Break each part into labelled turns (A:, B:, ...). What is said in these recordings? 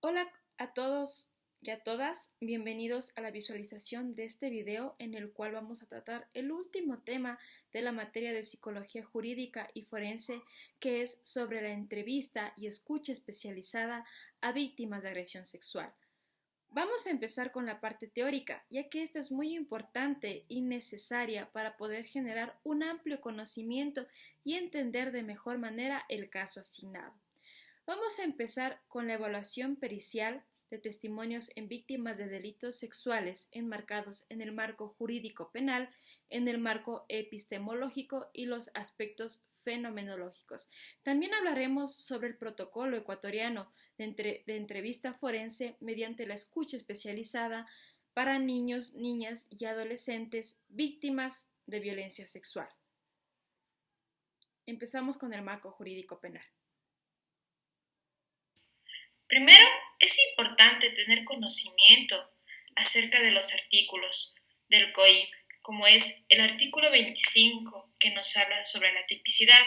A: Hola a todos y a todas, bienvenidos a la visualización de este video en el cual vamos a tratar el último tema de la materia de psicología jurídica y forense, que es sobre la entrevista y escucha especializada a víctimas de agresión sexual. Vamos a empezar con la parte teórica, ya que esta es muy importante y necesaria para poder generar un amplio conocimiento y entender de mejor manera el caso asignado. Vamos a empezar con la evaluación pericial de testimonios en víctimas de delitos sexuales enmarcados en el marco jurídico penal, en el marco epistemológico y los aspectos fenomenológicos. También hablaremos sobre el protocolo ecuatoriano de entrevista forense mediante la escucha especializada para niños, niñas y adolescentes víctimas de violencia sexual. Empezamos con el marco jurídico penal.
B: Primero, es importante tener conocimiento acerca de los artículos del COIP, como es el artículo 25, que nos habla sobre la tipicidad,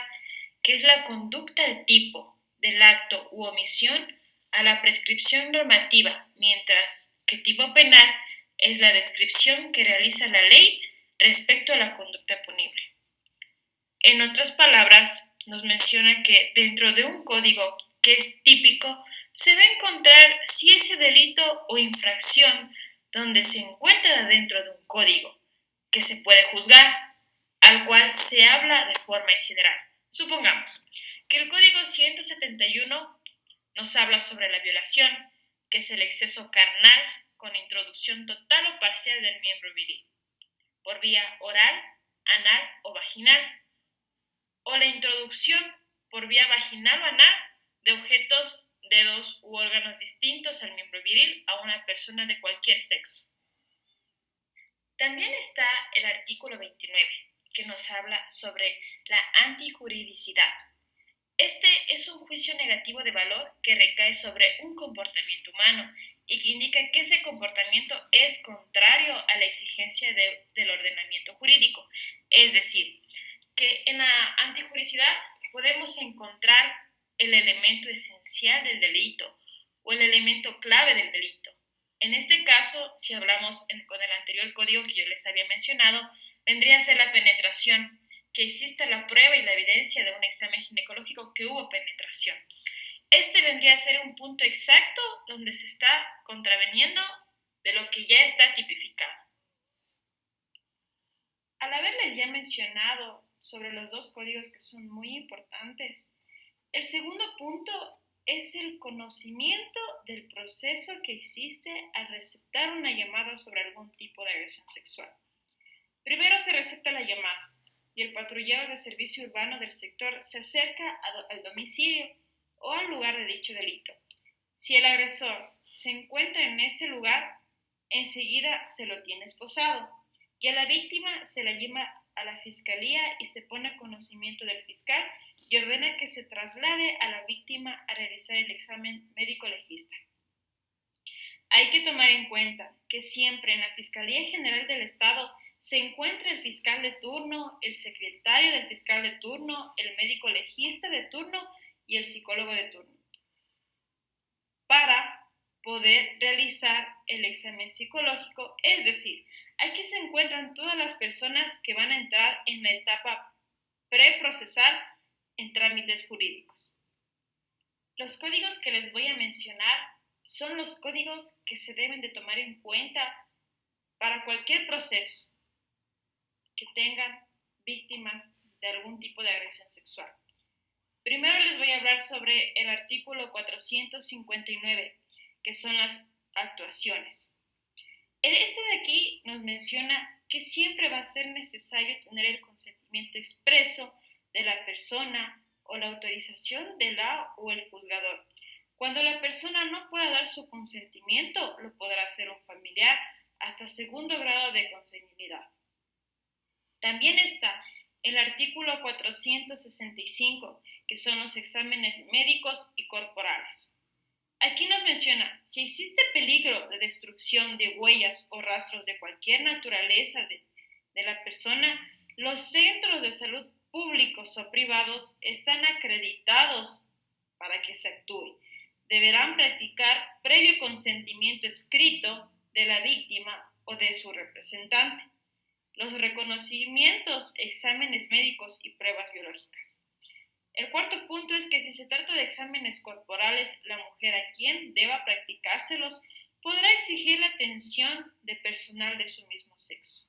B: que es la conducta del tipo del acto u omisión a la prescripción normativa, mientras que tipo penal es la descripción que realiza la ley respecto a la conducta punible. En otras palabras, nos menciona que dentro de un código que es típico, se va a encontrar si ese delito o infracción donde se encuentra dentro de un código que se puede juzgar, al cual se habla de forma en general. Supongamos que el código 171 nos habla sobre la violación, que es el exceso carnal con introducción total o parcial del miembro viril, por vía oral, anal o vaginal, o la introducción por vía vaginal o anal de objetos, dedos u órganos distintos al miembro viril a una persona de cualquier sexo. También está el artículo 29, que nos habla sobre la antijuridicidad. Este es un juicio negativo de valor que recae sobre un comportamiento humano y que indica que ese comportamiento es contrario a la exigencia del ordenamiento jurídico. Es decir, que en la antijuridicidad podemos encontrar el elemento esencial del delito o el elemento clave del delito. En este caso, si hablamos con el anterior código que yo les había mencionado, vendría a ser la penetración, que exista la prueba y la evidencia de un examen ginecológico que hubo penetración. Este vendría a ser un punto exacto donde se está contraveniendo de lo que ya está tipificado. Al haberles ya mencionado sobre los dos códigos que son muy importantes, el segundo punto es el conocimiento del proceso que existe al receptar una llamada sobre algún tipo de agresión sexual. Primero se recepta la llamada y el patrullero de servicio urbano del sector se acerca al domicilio o al lugar de dicho delito. Si el agresor se encuentra en ese lugar, enseguida se lo tiene esposado y a la víctima se la lleva a la fiscalía y se pone a conocimiento del fiscal y ordena que se traslade a la víctima a realizar el examen médico legista. Hay que tomar en cuenta que siempre en la Fiscalía General del Estado se encuentra el fiscal de turno, el secretario del fiscal de turno, el médico legista de turno y el psicólogo de turno, para poder realizar el examen psicológico. Es decir, aquí se encuentran todas las personas que van a entrar en la etapa preprocesal en trámites jurídicos. Los códigos que les voy a mencionar son los códigos que se deben de tomar en cuenta para cualquier proceso que tengan víctimas de algún tipo de agresión sexual. Primero les voy a hablar sobre el artículo 459, que son las actuaciones. Este de aquí nos menciona que siempre va a ser necesario tener el consentimiento expreso de la persona o la autorización de la o el juzgador. Cuando la persona no pueda dar su consentimiento, lo podrá hacer un familiar hasta segundo grado de consanguinidad. También está el artículo 465, que son los exámenes médicos y corporales. Aquí nos menciona, si existe peligro de destrucción de huellas o rastros de cualquier naturaleza de la persona, los centros de salud públicos o privados están acreditados para que se actúe. deberán practicar previo consentimiento escrito de la víctima o de su representante, los reconocimientos, exámenes médicos y pruebas biológicas. El cuarto punto es que si se trata de exámenes corporales, la mujer a quien deba practicárselos podrá exigir la atención de personal de su mismo sexo.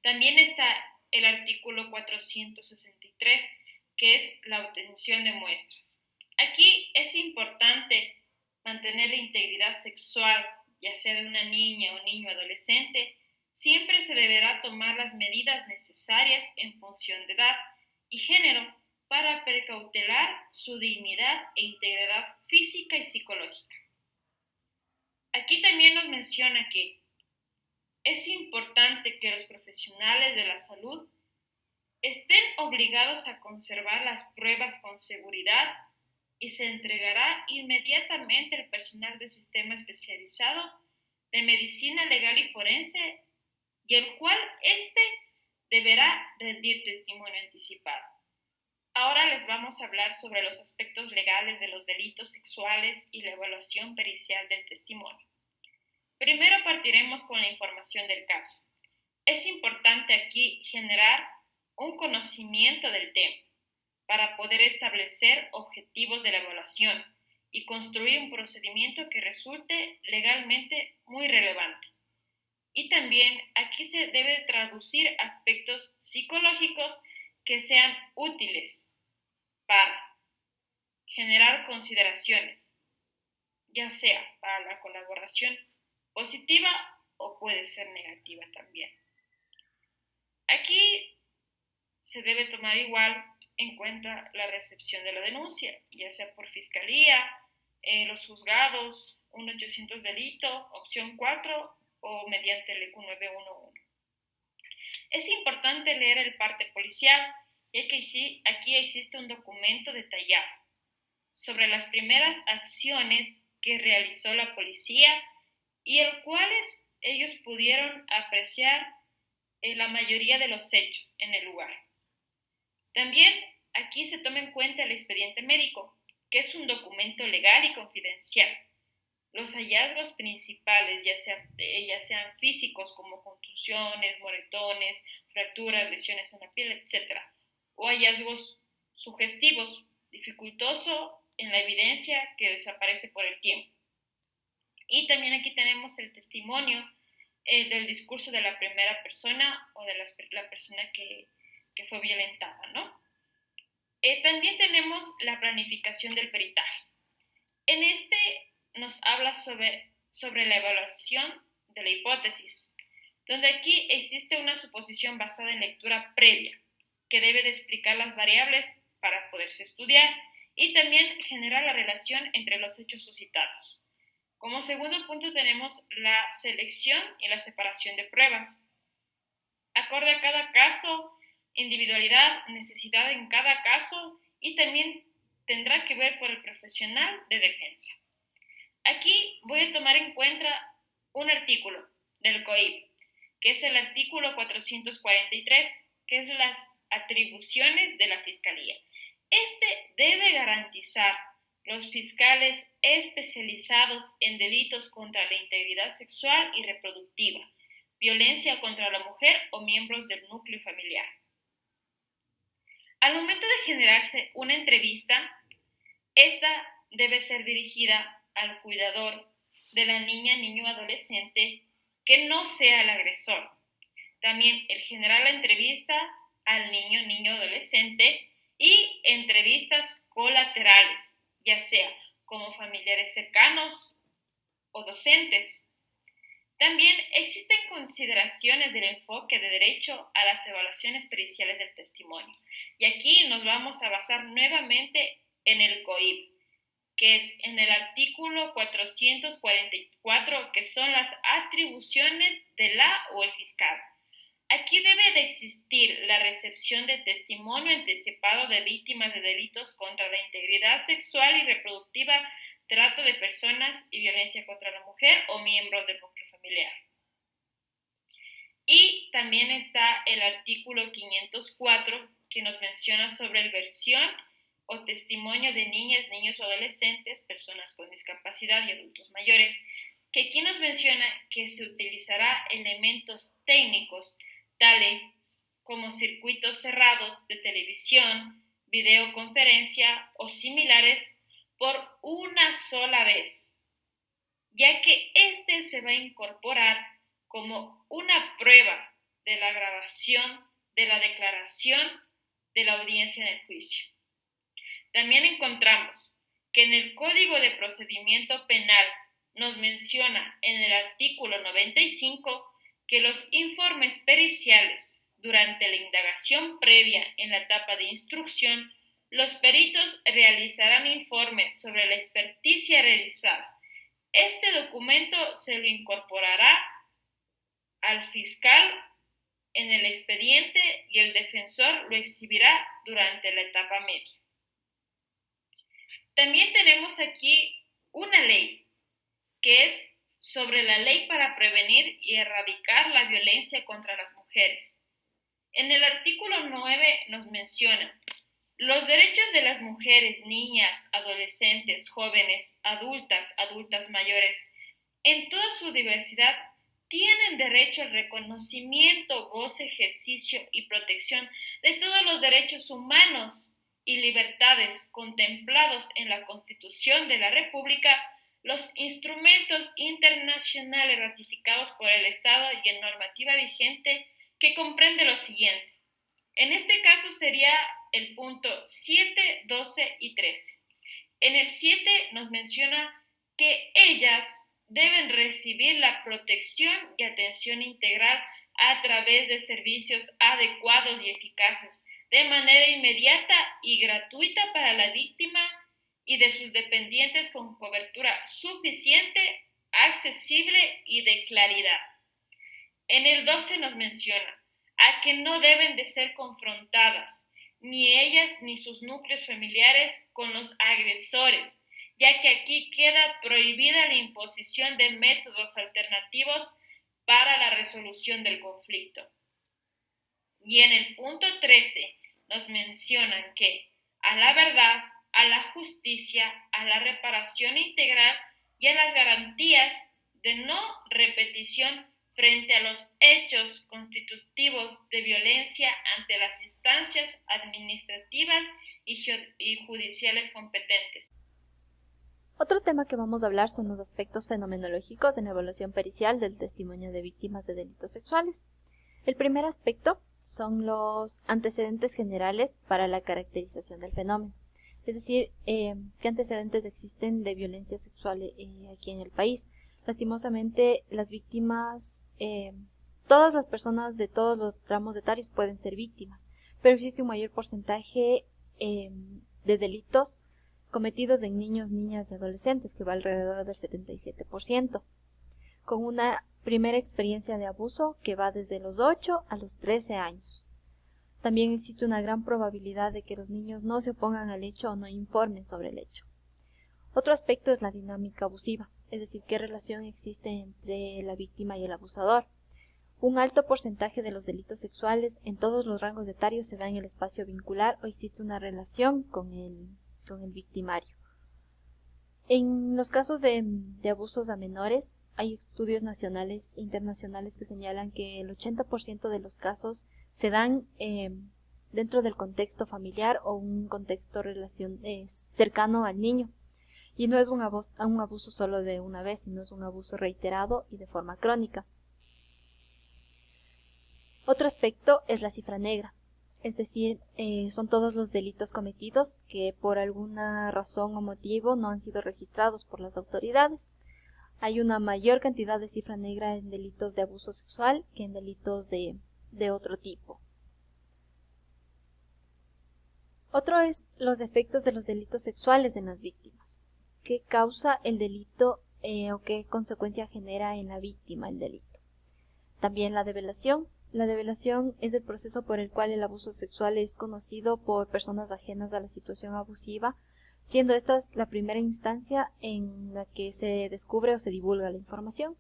B: También está el artículo 463, que es la obtención de muestras. Aquí es importante mantener la integridad sexual, ya sea de una niña o niño adolescente. Siempre se deberá tomar las medidas necesarias en función de edad y género para precautelar su dignidad e integridad física y psicológica. Aquí también nos menciona que es importante que los profesionales de la salud estén obligados a conservar las pruebas con seguridad y se entregará inmediatamente al personal del sistema especializado de medicina legal y forense y el cual deberá rendir testimonio anticipado. Ahora les vamos a hablar sobre los aspectos legales de los delitos sexuales y la evaluación pericial del testimonio. Primero partiremos con la información del caso. Es importante aquí generar un conocimiento del tema para poder establecer objetivos de la evaluación y construir un procedimiento que resulte legalmente muy relevante. Y también aquí se debe traducir aspectos psicológicos que sean útiles para generar consideraciones, ya sea para la colaboración positiva o puede ser negativa también. Aquí se debe tomar igual en cuenta la recepción de la denuncia, ya sea por fiscalía, los juzgados, 1-800 delito, opción 4 o mediante el EQ 911. Es importante leer el parte policial, ya que aquí existe un documento detallado sobre las primeras acciones que realizó la policía y el cuales ellos pudieron apreciar la mayoría de los hechos en el lugar. También aquí se toma en cuenta el expediente médico, que es un documento legal y confidencial. Los hallazgos principales, ya sean físicos como contusiones, moretones, fracturas, lesiones en la piel, etc., o hallazgos sugestivos, dificultoso en la evidencia que desaparece por el tiempo. Y también aquí tenemos el testimonio del discurso de la primera persona o de la persona que fue violentada, ¿no? También tenemos la planificación del peritaje. En este nos habla sobre la evaluación de la hipótesis, donde aquí existe una suposición basada en lectura previa, que debe de explicar las variables para poderse estudiar y también generar la relación entre los hechos suscitados. Como segundo punto tenemos la selección y la separación de pruebas. Acorde a cada caso, individualidad, necesidad en cada caso y también tendrá que ver por el profesional de defensa. Aquí voy a tomar en cuenta un artículo del COIP, que es el artículo 443, que es las atribuciones de la Fiscalía. Este debe garantizar los fiscales especializados en delitos contra la integridad sexual y reproductiva, violencia contra la mujer o miembros del núcleo familiar. Al momento de generarse una entrevista, esta debe ser dirigida al cuidador de la niña, niño o adolescente que no sea el agresor. También el generar la entrevista al niño, niño o adolescente y entrevistas colaterales, ya sea como familiares cercanos o docentes. También existen consideraciones del enfoque de derecho a las evaluaciones periciales del testimonio. Y aquí nos vamos a basar nuevamente en el COIP, que es en el artículo 444, que son las atribuciones de la o el fiscal. Aquí debe de existir la recepción de testimonio anticipado de víctimas de delitos contra la integridad sexual y reproductiva, trato de personas y violencia contra la mujer o miembros del núcleo familiar. Y también está el artículo 504 que nos menciona sobre la versión o testimonio de niñas, niños o adolescentes, personas con discapacidad y adultos mayores, que aquí nos menciona que se utilizará elementos técnicos tales como circuitos cerrados de televisión, videoconferencia o similares por una sola vez, ya que este se va a incorporar como una prueba de la grabación de la declaración de la audiencia en el juicio. También encontramos que en el Código de Procedimiento Penal nos menciona en el artículo 95 que los informes periciales durante la indagación previa en la etapa de instrucción, los peritos realizarán informes sobre la experticia realizada. Este documento se lo incorporará al fiscal en el expediente y el defensor lo exhibirá durante la etapa media. También tenemos aquí una ley que es sobre la ley para prevenir y erradicar la violencia contra las mujeres. En el artículo 9 nos menciona: los derechos de las mujeres, niñas, adolescentes, jóvenes, adultas mayores, en toda su diversidad, tienen derecho al reconocimiento, goce, ejercicio y protección de todos los derechos humanos y libertades contemplados en la Constitución de la República, los instrumentos internacionales ratificados por el Estado y en normativa vigente, que comprende lo siguiente. En este caso sería el punto 7, 12 y 13. En el 7 nos menciona que ellas deben recibir la protección y atención integral a través de servicios adecuados y eficaces, de manera inmediata y gratuita para la víctima y de sus dependientes con cobertura suficiente, accesible y de claridad. En el 12 nos menciona a que no deben de ser confrontadas, ni ellas ni sus núcleos familiares, con los agresores, ya que aquí queda prohibida la imposición de métodos alternativos para la resolución del conflicto. Y en el punto 13 nos mencionan que a la verdad, a la justicia, a la reparación integral y a las garantías de no repetición frente a los hechos constitutivos de violencia ante las instancias administrativas y judiciales competentes.
C: Otro tema que vamos a hablar son los aspectos fenomenológicos en la evaluación pericial del testimonio de víctimas de delitos sexuales. El primer aspecto son los antecedentes generales para la caracterización del fenómeno, es decir, qué antecedentes existen de violencia sexual aquí en el país. Lastimosamente, las víctimas, todas las personas de todos los tramos etarios pueden ser víctimas, pero existe un mayor porcentaje de delitos cometidos en niños, niñas y adolescentes, que va alrededor del 77%, con una primera experiencia de abuso que va desde los 8 a los 13 años. También existe una gran probabilidad de que los niños no se opongan al hecho o no informen sobre el hecho. Otro aspecto es la dinámica abusiva, es decir, qué relación existe entre la víctima y el abusador. Un alto porcentaje de los delitos sexuales en todos los rangos etarios se da en el espacio vincular o existe una relación con el victimario. En los casos de abusos a menores, hay estudios nacionales e internacionales que señalan que el 80% de los casos se dan dentro del contexto familiar o un contexto cercano al niño. Y no es un abuso solo de una vez, sino es un abuso reiterado y de forma crónica. Otro aspecto es la cifra negra, es decir, son todos los delitos cometidos que por alguna razón o motivo no han sido registrados por las autoridades. Hay una mayor cantidad de cifra negra en delitos de abuso sexual que en delitos de otro tipo. Otro es los efectos de los delitos sexuales en las víctimas. ¿Qué causa el delito o qué consecuencia genera en la víctima el delito? También la develación. La develación es el proceso por el cual el abuso sexual es conocido por personas ajenas a la situación abusiva, siendo esta la primera instancia en la que se descubre o se divulga la información.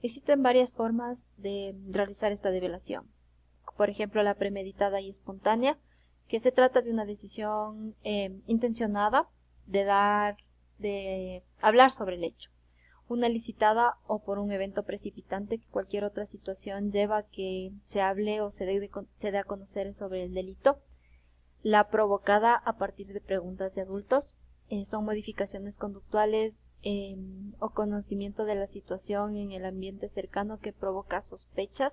C: Existen varias formas de realizar esta develación. Por ejemplo, la premeditada y espontánea, que se trata de una decisión intencionada de hablar sobre el hecho, una licitada o por un evento precipitante que cualquier otra situación lleva a que se hable o se dé a conocer sobre el delito, la provocada a partir de preguntas de adultos, son modificaciones conductuales o conocimiento de la situación en el ambiente cercano que provoca sospechas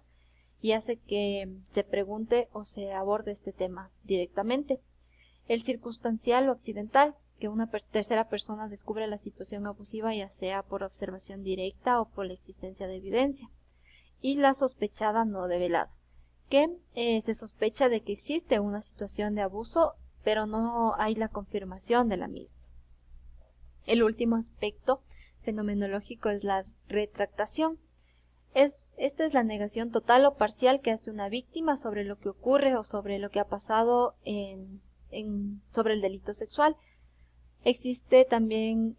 C: y hace que se pregunte o se aborde este tema directamente. El circunstancial o accidental, que una tercera persona descubre la situación abusiva ya sea por observación directa o por la existencia de evidencia. Y la sospechada no develada, que se sospecha de que existe una situación de abuso, pero no hay la confirmación de la misma. El último aspecto fenomenológico es la retractación. Esta es la negación total o parcial que hace una víctima sobre lo que ocurre o sobre lo que ha pasado sobre el delito sexual. Existe también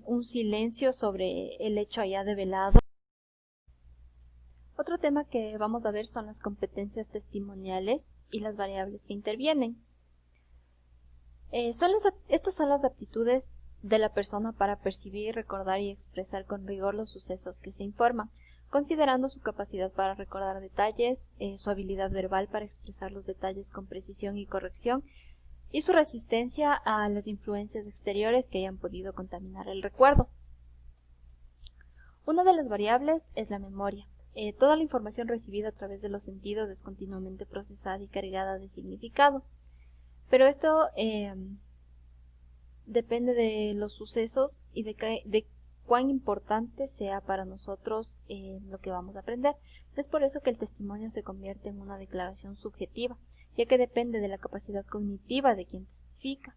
C: un silencio sobre el hecho ya develado. Otro tema que vamos a ver son las competencias testimoniales y las variables que intervienen. Estas son las aptitudes de la persona para percibir, recordar y expresar con rigor los sucesos que se informan, considerando su capacidad para recordar detalles, su habilidad verbal para expresar los detalles con precisión y corrección, y su resistencia a las influencias exteriores que hayan podido contaminar el recuerdo. Una de las variables es la memoria. Toda la información recibida a través de los sentidos es continuamente procesada y cargada de significado. Pero esto depende de los sucesos y de cuán importante sea para nosotros lo que vamos a aprender. Es por eso que el testimonio se convierte en una declaración subjetiva, ya que depende de la capacidad cognitiva de quien testifica.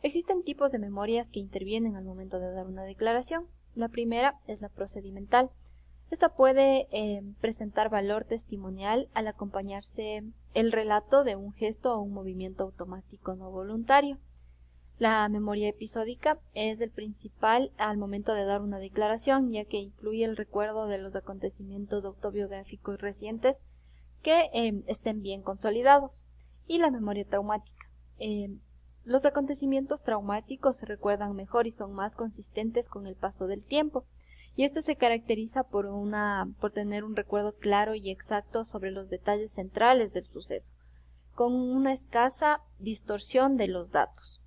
C: Existen tipos de memorias que intervienen al momento de dar una declaración. La primera es la procedimental. Esta puede presentar valor testimonial al acompañarse el relato de un gesto o un movimiento automático no voluntario. La memoria episódica es el principal al momento de dar una declaración, ya que incluye el recuerdo de los acontecimientos autobiográficos recientes que estén bien consolidados. Y la memoria traumática. Los acontecimientos traumáticos se recuerdan mejor y son más consistentes con el paso del tiempo. Y este se caracteriza por tener un recuerdo claro y exacto sobre los detalles centrales del suceso, con una escasa distorsión de los datos.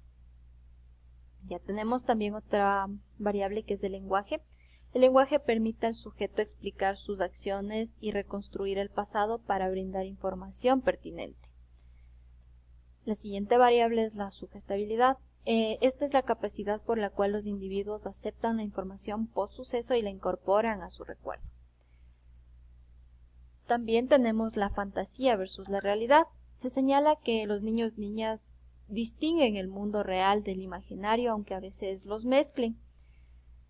C: Ya tenemos también otra variable que es el lenguaje. El lenguaje permite al sujeto explicar sus acciones y reconstruir el pasado para brindar información pertinente. La siguiente variable es la sugestibilidad. Esta es la capacidad por la cual los individuos aceptan la información post-suceso y la incorporan a su recuerdo. También tenemos la fantasía versus la realidad. Se señala que los niños y niñas distinguen el mundo real del imaginario, aunque a veces los mezclen.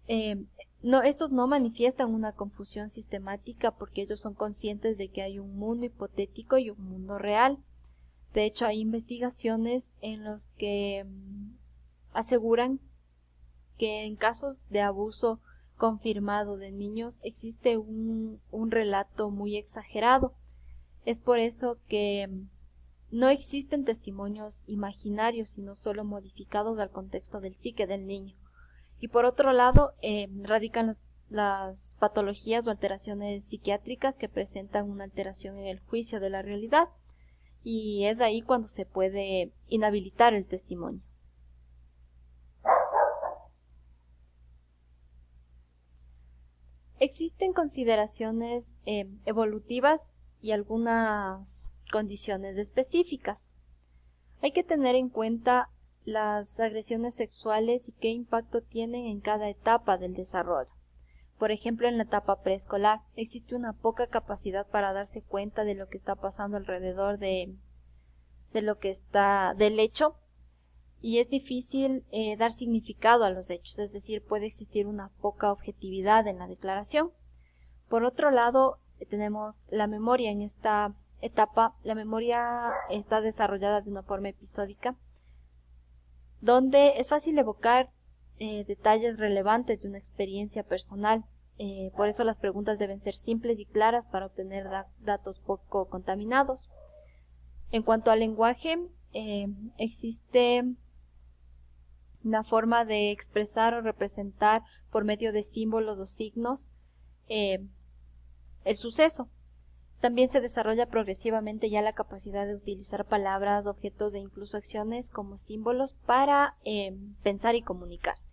C: Estos no manifiestan una confusión sistemática porque ellos son conscientes de que hay un mundo hipotético y un mundo real. De hecho, hay investigaciones en los que aseguran que en casos de abuso confirmado de niños existe un relato muy exagerado. Es por eso que no existen testimonios imaginarios, sino solo modificados al contexto del psique del niño. Y por otro lado, radican las patologías o alteraciones psiquiátricas que presentan una alteración en el juicio de la realidad. Y es ahí cuando se puede inhabilitar el testimonio. Existen consideraciones evolutivas y algunas condiciones específicas. Hay que tener en cuenta las agresiones sexuales y qué impacto tienen en cada etapa del desarrollo. Por ejemplo, en la etapa preescolar existe una poca capacidad para darse cuenta de lo que está pasando alrededor del hecho, y es difícil dar significado a los hechos, es decir, puede existir una poca objetividad en la declaración. Por otro lado, tenemos la memoria. En esta etapa, la memoria está desarrollada de una forma episódica, donde es fácil evocar detalles relevantes de una experiencia personal. Por eso las preguntas deben ser simples y claras para obtener datos poco contaminados. En cuanto al lenguaje, existe la forma de expresar o representar por medio de símbolos o signos el suceso. También se desarrolla progresivamente ya la capacidad de utilizar palabras, objetos e incluso acciones como símbolos para pensar y comunicarse.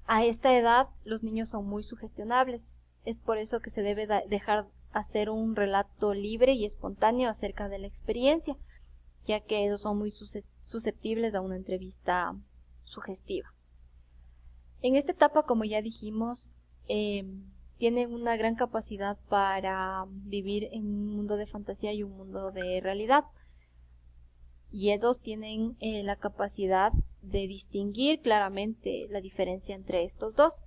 C: A esta edad los niños son muy sugestionables. Es por eso que se debe dejar hacer un relato libre y espontáneo acerca de la experiencia, ya que ellos son muy susceptibles a una entrevista sugestiva. En esta etapa, como ya dijimos, tienen una gran capacidad para vivir en un mundo de fantasía y un mundo de realidad. Y ellos tienen la capacidad de distinguir claramente la diferencia entre estos dos.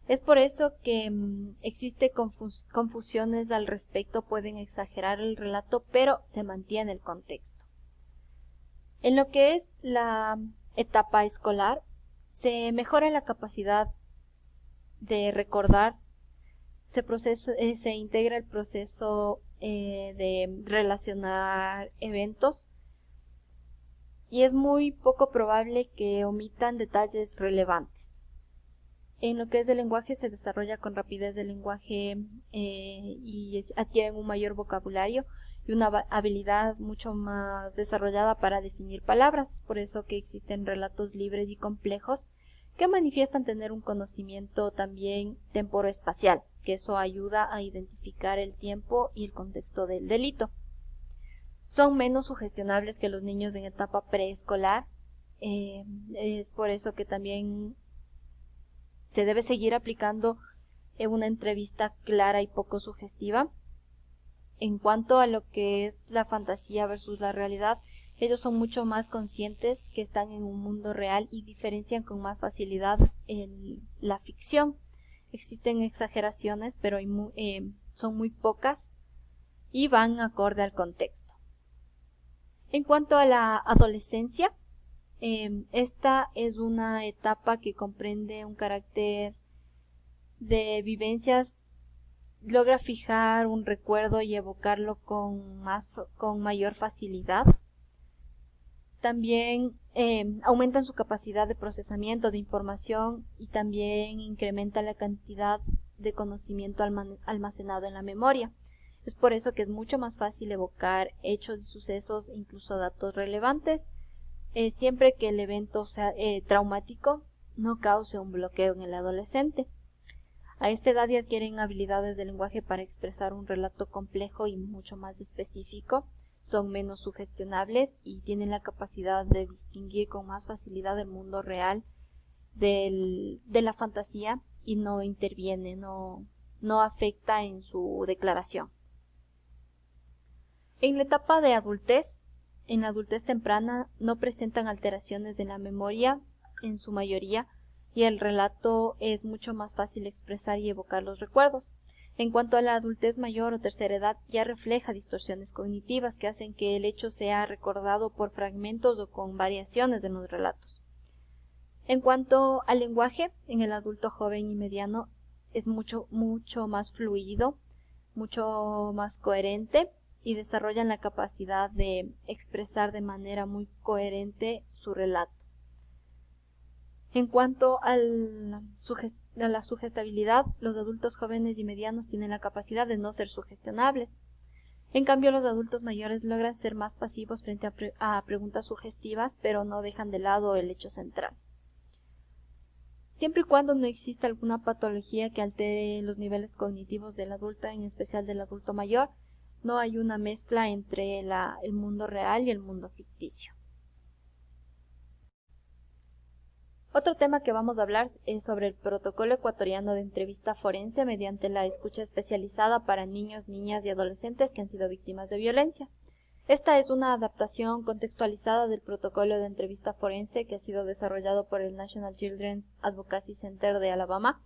C: Es por eso que existe confusiones al respecto, pueden exagerar el relato, pero se mantiene el contexto. En lo que es la etapa escolar, se mejora la capacidad de recordar, se integra el proceso de relacionar eventos y es muy poco probable que omitan detalles relevantes. En lo que es el lenguaje se desarrolla con rapidez del lenguaje y adquieren un mayor vocabulario y una habilidad mucho más desarrollada para definir palabras. Es por eso que existen relatos libres y complejos que manifiestan tener un conocimiento también temporoespacial, que eso ayuda a identificar el tiempo y el contexto del delito. Son menos sugestionables que los niños en etapa preescolar. Es por eso que también se debe seguir aplicando una entrevista clara y poco sugestiva. En cuanto a lo que es la fantasía versus la realidad, ellos son mucho más conscientes que están en un mundo real y diferencian con más facilidad la ficción. Existen exageraciones, pero son muy pocas y van acorde al contexto. En cuanto a la adolescencia, esta es una etapa que comprende un carácter de vivencias, logra fijar un recuerdo y evocarlo con mayor facilidad. También aumentan su capacidad de procesamiento de información y también incrementa la cantidad de conocimiento almacenado en la memoria. Es por eso que es mucho más fácil evocar hechos y sucesos e incluso datos relevantes, siempre que el evento sea traumático no cause un bloqueo en el adolescente. A esta edad ya adquieren habilidades de lenguaje para expresar un relato complejo y mucho más específico, son menos sugestionables y tienen la capacidad de distinguir con más facilidad el mundo real de la fantasía y no interviene, no afecta en su declaración. En la etapa de adultez, en la adultez temprana, no presentan alteraciones de la memoria en su mayoría y el relato es mucho más fácil expresar y evocar los recuerdos. En cuanto a la adultez mayor o tercera edad, ya refleja distorsiones cognitivas que hacen que el hecho sea recordado por fragmentos o con variaciones de los relatos. En cuanto al lenguaje, en el adulto joven y mediano es mucho más fluido, mucho más coherente y desarrollan la capacidad de expresar de manera muy coherente su relato. En cuanto a la sugestibilidad, los adultos jóvenes y medianos tienen la capacidad de no ser sugestionables. En cambio, los adultos mayores logran ser más pasivos frente a preguntas sugestivas, pero no dejan de lado el hecho central. Siempre y cuando no exista alguna patología que altere los niveles cognitivos del adulto, en especial del adulto mayor, no hay una mezcla entre el mundo real y el mundo ficticio. Otro tema que vamos a hablar es sobre el protocolo ecuatoriano de entrevista forense mediante la escucha especializada para niños, niñas y adolescentes que han sido víctimas de violencia. Esta es una adaptación contextualizada del protocolo de entrevista forense que ha sido desarrollado por el National Children's Advocacy Center de Alabama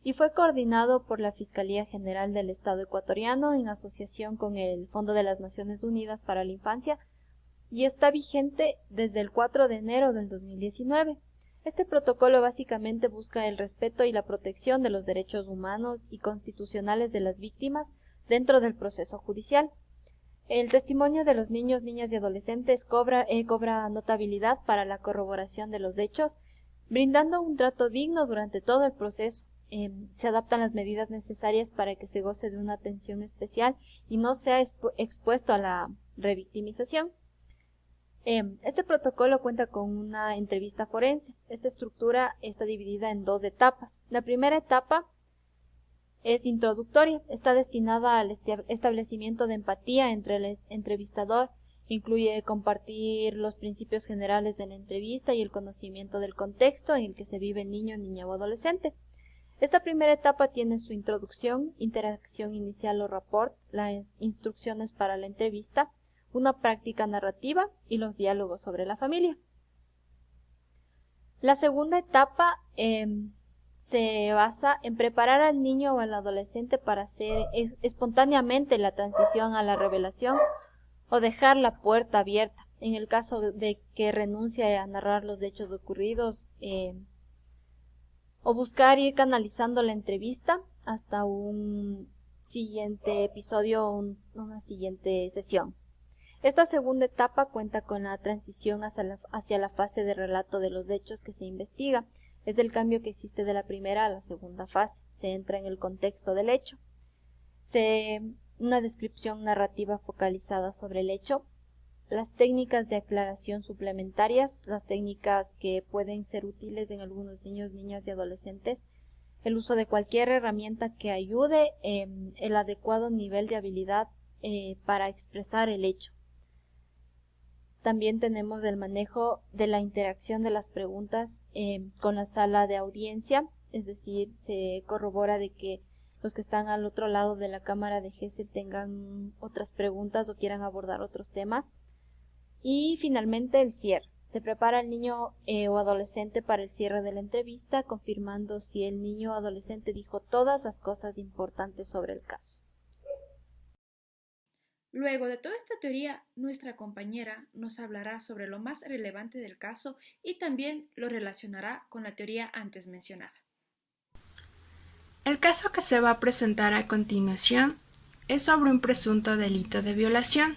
C: y fue coordinado por la Fiscalía General del Estado ecuatoriano en asociación con el Fondo de las Naciones Unidas para la Infancia y está vigente desde el 4 de enero del 2019. Este protocolo básicamente busca el respeto y la protección de los derechos humanos y constitucionales de las víctimas dentro del proceso judicial. El testimonio de los niños, niñas y adolescentes cobra notabilidad para la corroboración de los hechos, brindando un trato digno durante todo el proceso. Se adaptan las medidas necesarias para que se goce de una atención especial y no sea expuesto a la revictimización. Este protocolo cuenta con una entrevista forense. Esta estructura está dividida en 2 etapas. La primera etapa es introductoria, está destinada al establecimiento de empatía entre el entrevistador, incluye compartir los principios generales de la entrevista y el conocimiento del contexto en el que se vive el niño, niña o adolescente. Esta primera etapa tiene su introducción, interacción inicial o rapport, las instrucciones para la entrevista, una práctica narrativa y los diálogos sobre la familia. La segunda etapa se basa en preparar al niño o al adolescente para hacer espontáneamente la transición a la revelación o dejar la puerta abierta en el caso de que renuncie a narrar los hechos ocurridos o buscar ir canalizando la entrevista hasta un siguiente episodio o una siguiente sesión. Esta segunda etapa cuenta con la transición hacia la fase de relato de los hechos que se investiga. Es el cambio que existe de la primera a la segunda fase. Se entra en el contexto del hecho. Una descripción narrativa focalizada sobre el hecho. Las técnicas de aclaración suplementarias, las técnicas que pueden ser útiles en algunos niños, niñas y adolescentes. El uso de cualquier herramienta que ayude el adecuado nivel de habilidad para expresar el hecho. También tenemos el manejo de la interacción de las preguntas con la sala de audiencia, es decir, se corrobora de que los que están al otro lado de la cámara de GESEL tengan otras preguntas o quieran abordar otros temas. Y finalmente el cierre. Se prepara al niño o adolescente para el cierre de la entrevista, confirmando si el niño o adolescente dijo todas las cosas importantes sobre el caso.
A: Luego de toda esta teoría, nuestra compañera nos hablará sobre lo más relevante del caso y también lo relacionará con la teoría antes mencionada.
D: El caso que se va a presentar a continuación es sobre un presunto delito de violación.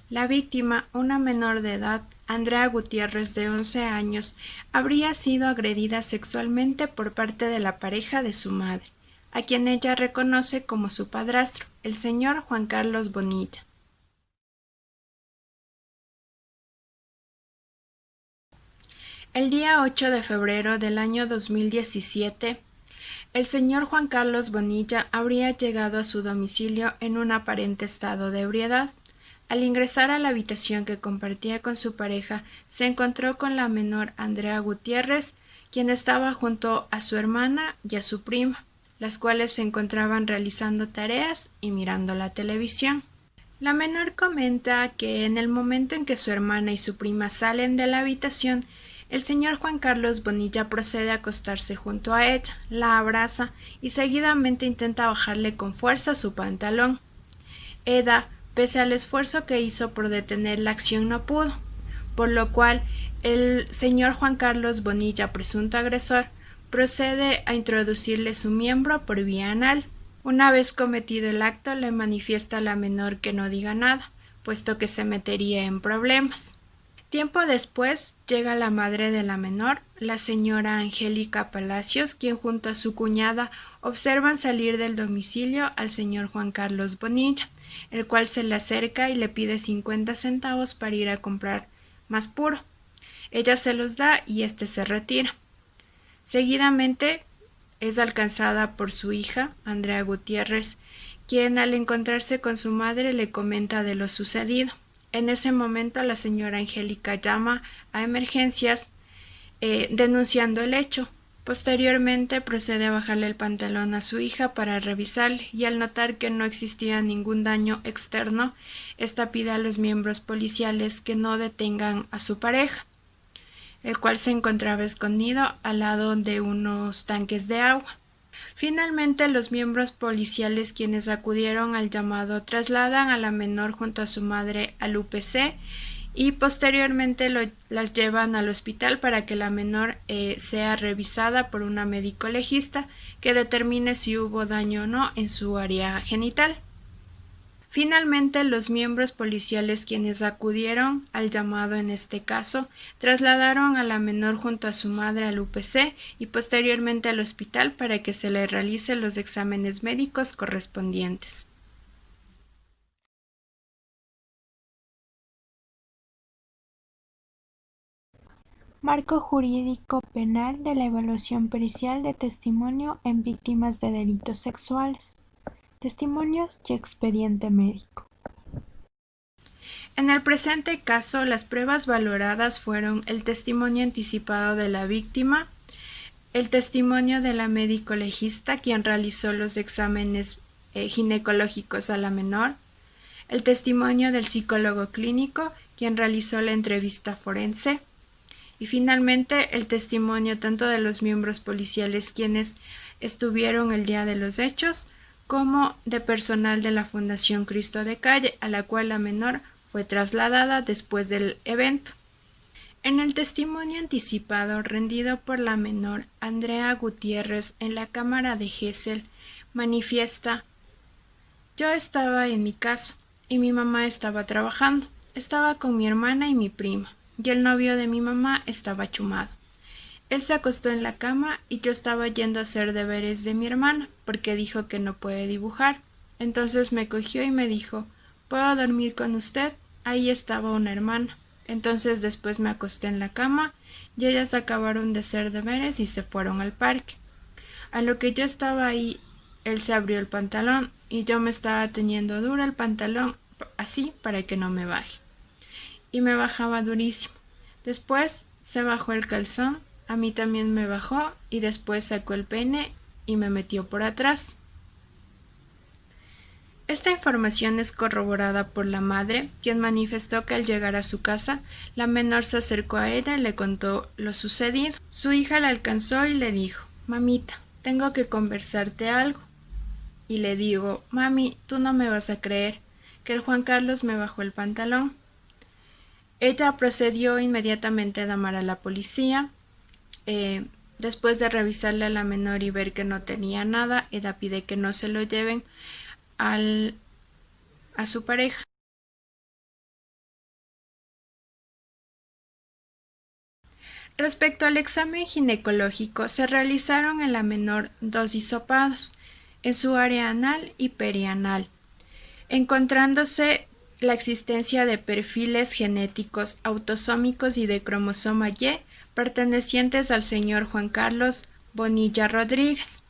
D: La víctima, una menor de edad, Andrea Gutiérrez, de 11 años, habría sido agredida sexualmente por parte de la pareja de su madre, a quien ella reconoce como su padrastro, el señor Juan Carlos Bonilla. El día 8 de febrero del año 2017, el señor Juan Carlos Bonilla habría llegado a su domicilio en un aparente estado de ebriedad. Al ingresar a la habitación que compartía con su pareja, se encontró con la menor Andrea Gutiérrez, quien estaba junto a su hermana y a su prima, las cuales se encontraban realizando tareas y mirando la televisión. La menor comenta que en el momento en que su hermana y su prima salen de la habitación, el señor Juan Carlos Bonilla procede a acostarse junto a ella, la abraza y seguidamente intenta bajarle con fuerza su pantalón. Eda, pese al esfuerzo que hizo por detener la acción, no pudo, por lo cual el señor Juan Carlos Bonilla, presunto agresor, procede a introducirle su miembro por vía anal. Una vez cometido el acto, le manifiesta a la menor que no diga nada, puesto que se metería en problemas. Tiempo después llega la madre de la menor, la señora Angélica Palacios, quien junto a su cuñada observan salir del domicilio al señor Juan Carlos Bonilla, el cual se le acerca y le pide 50 centavos para ir a comprar más puro. Ella se los da y éste se retira. Seguidamente es alcanzada por su hija, Andrea Gutiérrez, quien al encontrarse con su madre le comenta de lo sucedido. En ese momento la señora Angélica llama a emergencias denunciando el hecho. Posteriormente procede a bajarle el pantalón a su hija para revisarle y al notar que no existía ningún daño externo, esta pide a los miembros policiales que no detengan a su pareja, el cual se encontraba escondido al lado de unos tanques de agua. Finalmente, los miembros policiales quienes acudieron al llamado trasladan a la menor junto a su madre al UPC y posteriormente las llevan al hospital para que la menor sea revisada por una médico legista que determine si hubo daño o no en su área genital. Finalmente, los miembros policiales quienes acudieron al llamado en este caso trasladaron a la menor junto a su madre al UPC y posteriormente al hospital para que se le realicen los exámenes médicos correspondientes.
E: Marco jurídico penal de la evaluación pericial de testimonio en víctimas de delitos sexuales. Testimonios y expediente médico.
D: En el presente caso, las pruebas valoradas fueron el testimonio anticipado de la víctima, el testimonio de la médico legista quien realizó los exámenes ginecológicos a la menor, el testimonio del psicólogo clínico quien realizó la entrevista forense y finalmente el testimonio tanto de los miembros policiales quienes estuvieron el día de los hechos como de personal de la Fundación Cristo de Calle, a la cual la menor fue trasladada después del evento. En el testimonio anticipado rendido por la menor Andrea Gutiérrez en la Cámara de Gesell, manifiesta: yo estaba en mi casa y mi mamá estaba trabajando. Estaba con mi hermana y mi prima, y el novio de mi mamá estaba chumado. Él se acostó en la cama y yo estaba yendo a hacer deberes de mi hermana, porque dijo que no puede dibujar. Entonces me cogió y me dijo: ¿puedo dormir con usted? Ahí estaba una hermana. Entonces después me acosté en la cama y ellas acabaron de hacer deberes y se fueron al parque. A lo que yo estaba ahí, él se abrió el pantalón y yo me estaba teniendo duro el pantalón así para que no me baje. Y me bajaba durísimo. Después se bajó el calzón, a mí también me bajó y después sacó el pene y me metió por atrás. Esta información es corroborada por la madre, quien manifestó que al llegar a su casa, la menor se acercó a ella y le contó lo sucedido. Su hija la alcanzó y le dijo: mamita, tengo que conversarte algo. Y le digo: mami, tú no me vas a creer, que el Juan Carlos me bajó el pantalón. Ella procedió inmediatamente a llamar a la policía. Después de revisarle a la menor y ver que no tenía nada, ella pide que no se lo lleven a su pareja. Respecto al examen ginecológico, se realizaron en la menor 2 hisopados, en su área anal y perianal, encontrándose la existencia de perfiles genéticos autosómicos y de cromosoma Y pertenecientes al señor Juan Carlos Bonilla Rodríguez.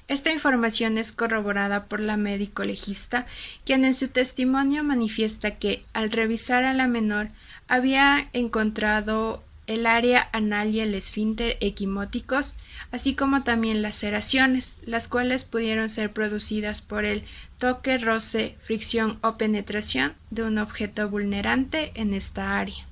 D: Esta información es corroborada por la médico legista, quien en su testimonio manifiesta que, al revisar a la menor, había encontrado el área anal y el esfínter equimóticos, así como también laceraciones, las cuales pudieron ser producidas por el toque, roce, fricción o penetración de un objeto vulnerante en esta área.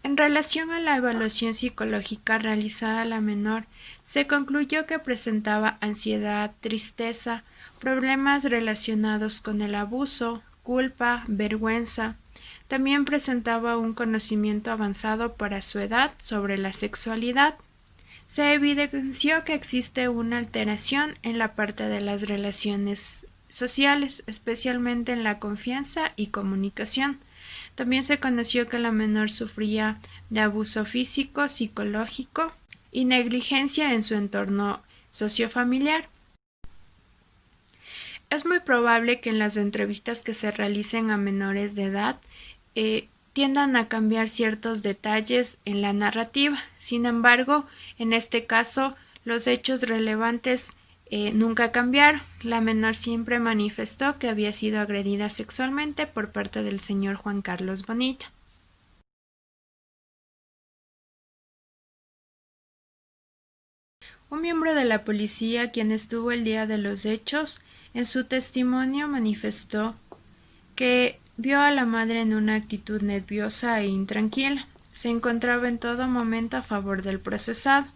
D: En relación a la evaluación psicológica realizada a la menor, se concluyó que presentaba ansiedad, tristeza, problemas relacionados con el abuso, culpa, vergüenza. También presentaba un conocimiento avanzado para su edad sobre la sexualidad. Se evidenció que existe una alteración en la parte de las relaciones sociales, especialmente en la confianza y comunicación. También se conoció que la menor sufría de abuso físico, psicológico y negligencia en su entorno sociofamiliar. Es muy probable que en las entrevistas que se realicen a menores de edad tiendan a cambiar ciertos detalles en la narrativa. Sin embargo, en este caso, los hechos relevantes nunca cambiaron. La menor siempre manifestó que había sido agredida sexualmente por parte del señor Juan Carlos Bonilla. Un miembro de la policía, quien estuvo el día de los hechos, en su testimonio manifestó que vio a la madre en una actitud nerviosa e intranquila. Se encontraba en todo momento a favor del procesado.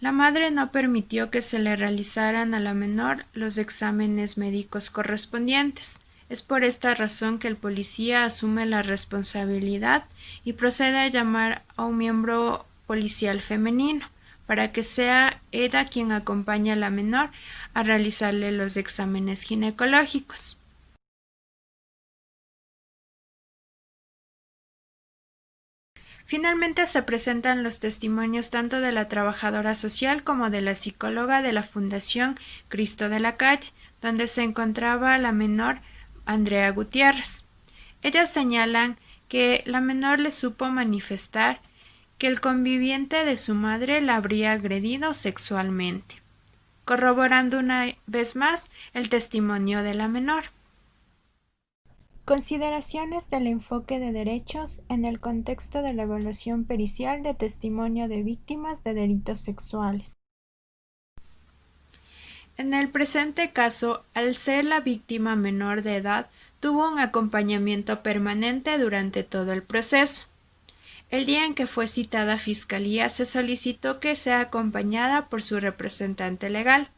D: La madre no permitió que se le realizaran a la menor los exámenes médicos correspondientes. Es por esta razón que el policía asume la responsabilidad y procede a llamar a un miembro policial femenino para que sea ella quien acompañe a la menor a realizarle los exámenes ginecológicos. Finalmente se presentan los testimonios tanto de la trabajadora social como de la psicóloga de la Fundación Cristo de la Calle, donde se encontraba la menor Andrea Gutiérrez. Ellas señalan que la menor le supo manifestar que el conviviente de su madre la habría agredido sexualmente, corroborando una vez más el testimonio de la menor.
E: Consideraciones del enfoque de derechos en el contexto de la evaluación pericial de testimonio de víctimas de delitos sexuales.
D: En el presente caso, al ser la víctima menor de edad, tuvo un acompañamiento permanente durante todo el proceso. El día en que fue citada a Fiscalía se solicitó que sea acompañada por su representante legal.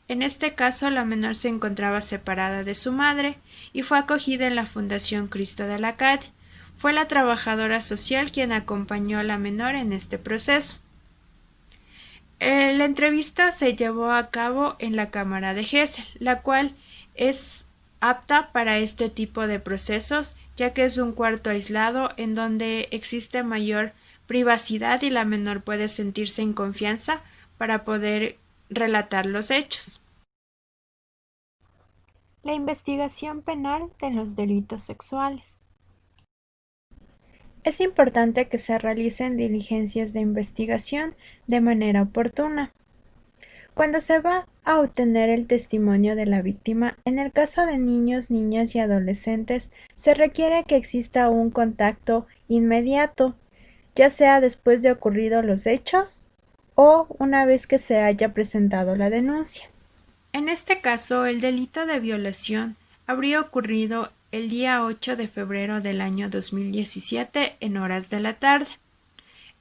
D: En este caso, la menor se encontraba separada de su madre y fue acogida en la Fundación Cristo de la Calle. Fue la trabajadora social quien acompañó a la menor en este proceso. La entrevista se llevó a cabo en la Cámara de Gesell, la cual es apta para este tipo de procesos, ya que es un cuarto aislado en donde existe mayor privacidad y la menor puede sentirse en confianza para poder relatar los hechos.
E: La investigación penal de los delitos sexuales. Es importante que se realicen diligencias de investigación de manera oportuna. Cuando se va a obtener el testimonio de la víctima, en el caso de niños, niñas y adolescentes, se requiere que exista un contacto inmediato, ya sea después de ocurridos los hechos o una vez que se haya presentado la denuncia.
D: En este caso, el delito de violación habría ocurrido el día 8 de febrero del año 2017 en horas de la tarde.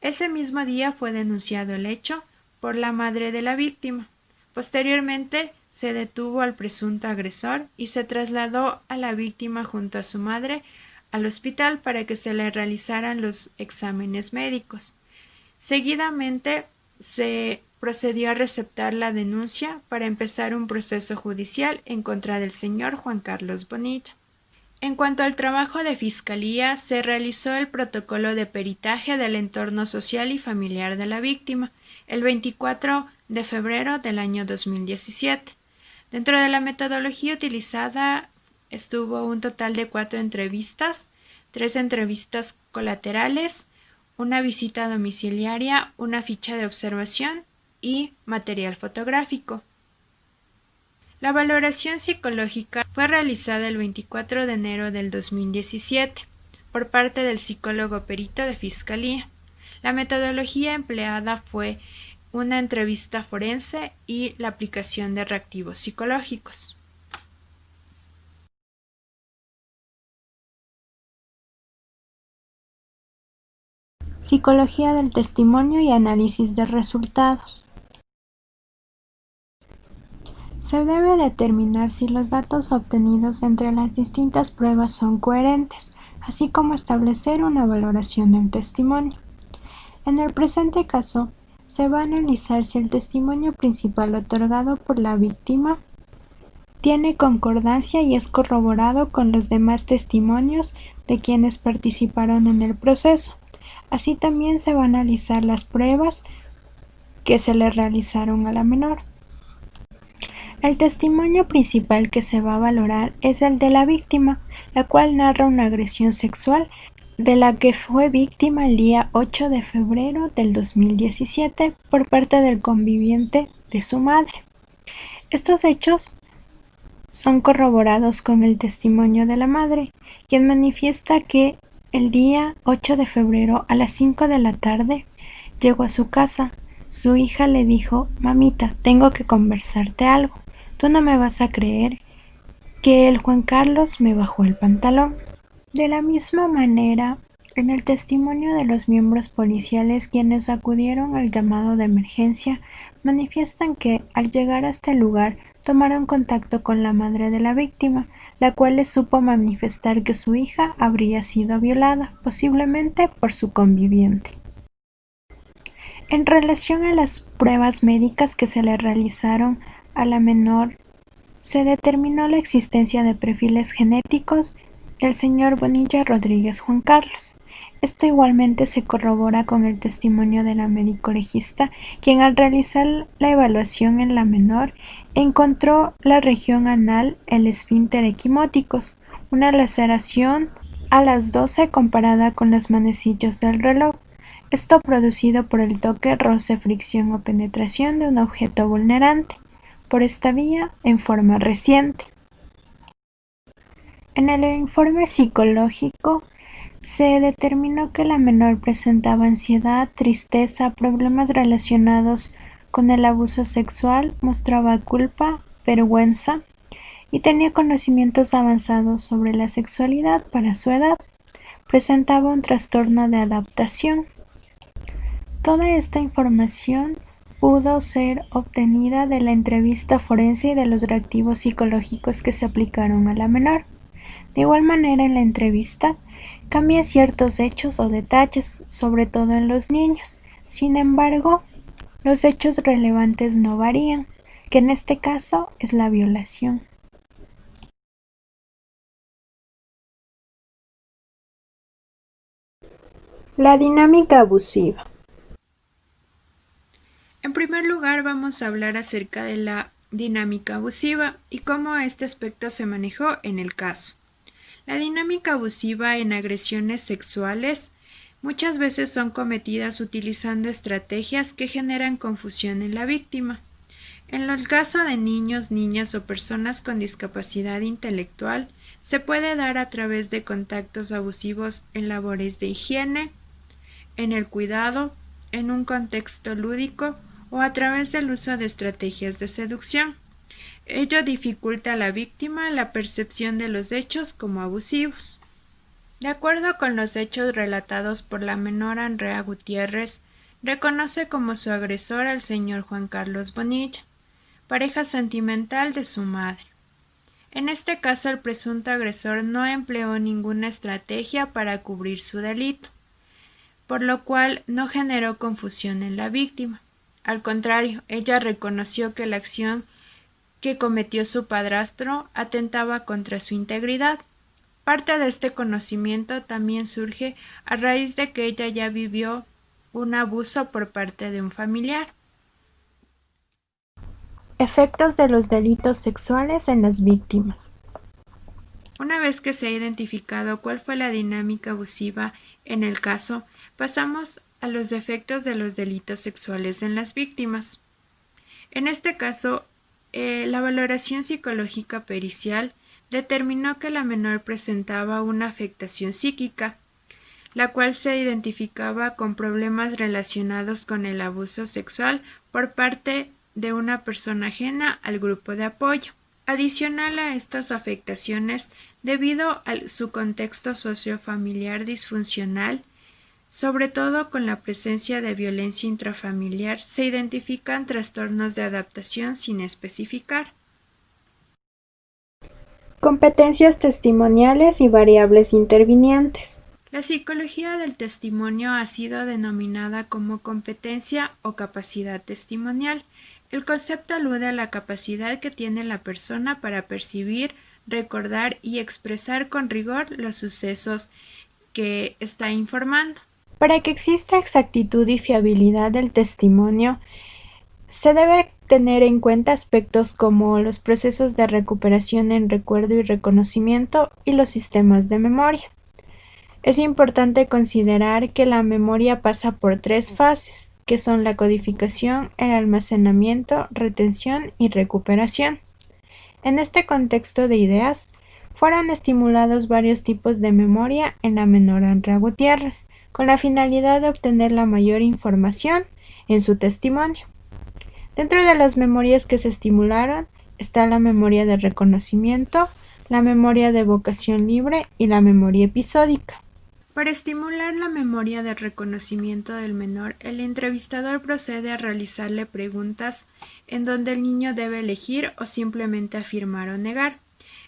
D: Ese mismo día fue denunciado el hecho por la madre de la víctima. Posteriormente se detuvo al presunto agresor y se trasladó a la víctima junto a su madre al hospital para que se le realizaran los exámenes médicos. Seguidamente se procedió a receptar la denuncia para empezar un proceso judicial en contra del señor Juan Carlos Bonilla. En cuanto al trabajo de Fiscalía, se realizó el protocolo de peritaje del entorno social y familiar de la víctima el 24 de febrero del año 2017. Dentro de la metodología utilizada estuvo un total de 4 entrevistas, 3 entrevistas colaterales, una visita domiciliaria, una ficha de observación y material fotográfico. La valoración psicológica fue realizada el 24 de enero del 2017 por parte del psicólogo perito de Fiscalía. La metodología empleada fue una entrevista forense y la aplicación de reactivos psicológicos.
E: Psicología del testimonio y análisis de resultados. Se debe determinar si los datos obtenidos entre las distintas pruebas son coherentes, así como establecer una valoración del testimonio. En el presente caso, se va a analizar si el testimonio principal otorgado por la víctima tiene concordancia y es corroborado con los demás testimonios de quienes participaron en el proceso. Así también se va a analizar las pruebas que se le realizaron a la menor. El testimonio principal que se va a valorar es el de la víctima, la cual narra una agresión sexual de la que fue víctima el día 8 de febrero del 2017 por parte del conviviente de su madre. Estos hechos son corroborados con el testimonio de la madre, quien manifiesta que el día 8 de febrero a las 5 de la tarde llegó a su casa. Su hija le dijo: «Mamita, tengo que conversarte algo. Tú no me vas a creer que el Juan Carlos me bajó el pantalón». De la misma manera, en el testimonio de los miembros policiales quienes acudieron al llamado de emergencia, manifiestan que al llegar a este lugar tomaron contacto con la madre de la víctima, la cual les supo manifestar que su hija habría sido violada, posiblemente por su conviviente. En relación a las pruebas médicas que se le realizaron a la menor, se determinó la existencia de perfiles genéticos del señor Bonilla Rodríguez Juan Carlos. Esto igualmente se corrobora con el testimonio de la médico legista, quien al realizar la evaluación en la menor encontró la región anal, el esfínter equimóticos, una laceración a las 12 comparada con las manecillas del reloj. Esto producido por el toque, roce, fricción o penetración de un objeto vulnerante, por esta vía en forma reciente. En el informe psicológico se determinó que la menor presentaba ansiedad, tristeza, problemas relacionados con el abuso sexual, mostraba culpa, vergüenza y tenía conocimientos avanzados sobre la sexualidad para su edad. Presentaba un trastorno de adaptación. Toda esta información pudo ser obtenida de la entrevista forense y de los reactivos psicológicos que se aplicaron a la menor. De igual manera, en la entrevista cambia ciertos hechos o detalles, sobre todo en los niños. Sin embargo, los hechos relevantes no varían, que en este caso es la violación. La dinámica abusiva.
D: En primer lugar, vamos a hablar acerca de la dinámica abusiva y cómo este aspecto se manejó en el caso. La dinámica abusiva en agresiones sexuales muchas veces son cometidas utilizando estrategias que generan confusión en la víctima. En el caso de niños, niñas o personas con discapacidad intelectual, se puede dar a través de contactos abusivos en labores de higiene, en el cuidado, en un contexto lúdico o a través del uso de estrategias de seducción. Ello dificulta a la víctima la percepción de los hechos como abusivos. De acuerdo con los hechos relatados por la menor Andrea Gutiérrez, reconoce como su agresor al señor Juan Carlos Bonilla, pareja sentimental de su madre. En este caso, el presunto agresor no empleó ninguna estrategia para cubrir su delito, por lo cual no generó confusión en la víctima. Al contrario, ella reconoció que la acción que cometió su padrastro atentaba contra su integridad. Parte de este conocimiento también surge a raíz de que ella ya vivió un abuso por parte de un familiar.
E: Efectos de los delitos sexuales en las víctimas.
D: Una vez que se ha identificado cuál fue la dinámica abusiva en el caso, pasamos a los efectos de los delitos sexuales en las víctimas. En este caso, la valoración psicológica pericial determinó que la menor presentaba una afectación psíquica, la cual se identificaba con problemas relacionados con el abuso sexual por parte de una persona ajena al grupo de apoyo. Adicional a estas afectaciones, debido a su contexto sociofamiliar disfuncional, sobre todo con la presencia de violencia intrafamiliar, se identifican trastornos de adaptación sin especificar.
E: Competencias testimoniales y variables intervinientes.
D: La psicología del testimonio ha sido denominada como competencia o capacidad testimonial. El concepto alude a la capacidad que tiene la persona para percibir, recordar y expresar con rigor los sucesos que está informando.
E: Para que exista exactitud y fiabilidad del testimonio, se debe tener en cuenta aspectos como los procesos de recuperación en recuerdo y reconocimiento y los sistemas de memoria. Es importante considerar que la memoria pasa por 3 fases, que son la codificación, el almacenamiento, retención y recuperación. En este contexto de ideas, fueron estimulados varios tipos de memoria en la menor Andrea Gutiérrez, con la finalidad de obtener la mayor información en su testimonio. Dentro de las memorias que se estimularon está la memoria de reconocimiento, la memoria de evocación libre y la memoria episódica.
D: Para estimular la memoria de reconocimiento del menor, el entrevistador procede a realizarle preguntas en donde el niño debe elegir o simplemente afirmar o negar.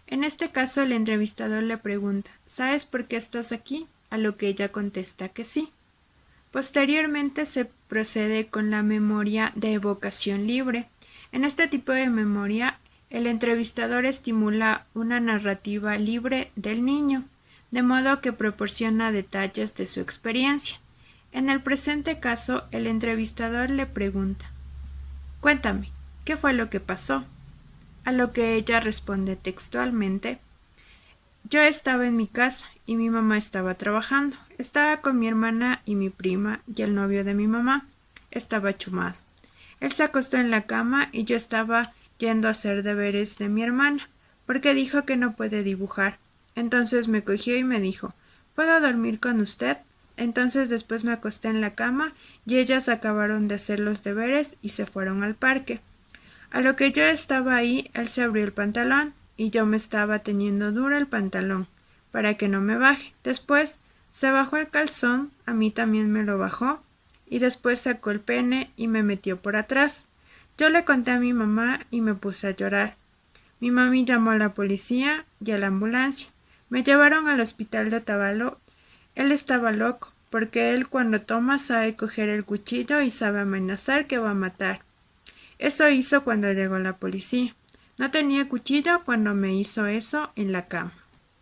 D: En este caso, el entrevistador le pregunta: ¿sabes por qué estás aquí? A lo que ella contesta que sí. Posteriormente se procede con la memoria de evocación libre. En este tipo de memoria, el entrevistador estimula una narrativa libre del niño, de modo que proporciona detalles de su experiencia. En el presente caso, el entrevistador le pregunta: «Cuéntame, ¿qué fue lo que pasó?», a lo que ella responde textualmente: «Yo estaba en mi casa y mi mamá estaba trabajando. Estaba con mi hermana y mi prima y el novio de mi mamá. Estaba chumado. Él se acostó en la cama y yo estaba yendo a hacer deberes de mi hermana, porque dijo que no puede dibujar. Entonces me cogió y me dijo: ¿puedo dormir con usted? Entonces después me acosté en la cama y ellas acabaron de hacer los deberes y se fueron al parque. A lo que yo estaba ahí, él se abrió el pantalón y yo me estaba teniendo duro el pantalón para que no me baje. Después se bajó el calzón, a mí también me lo bajó, y después sacó el pene y me metió por atrás. Yo le conté a mi mamá y me puse a llorar. Mi mami llamó a la policía y a la ambulancia. Me llevaron al hospital de Otavalo. Él estaba loco, porque él cuando toma sabe coger el cuchillo y sabe amenazar que va a matar. Eso hizo cuando llegó la policía. No tenía cuchillo cuando me hizo eso en la cama».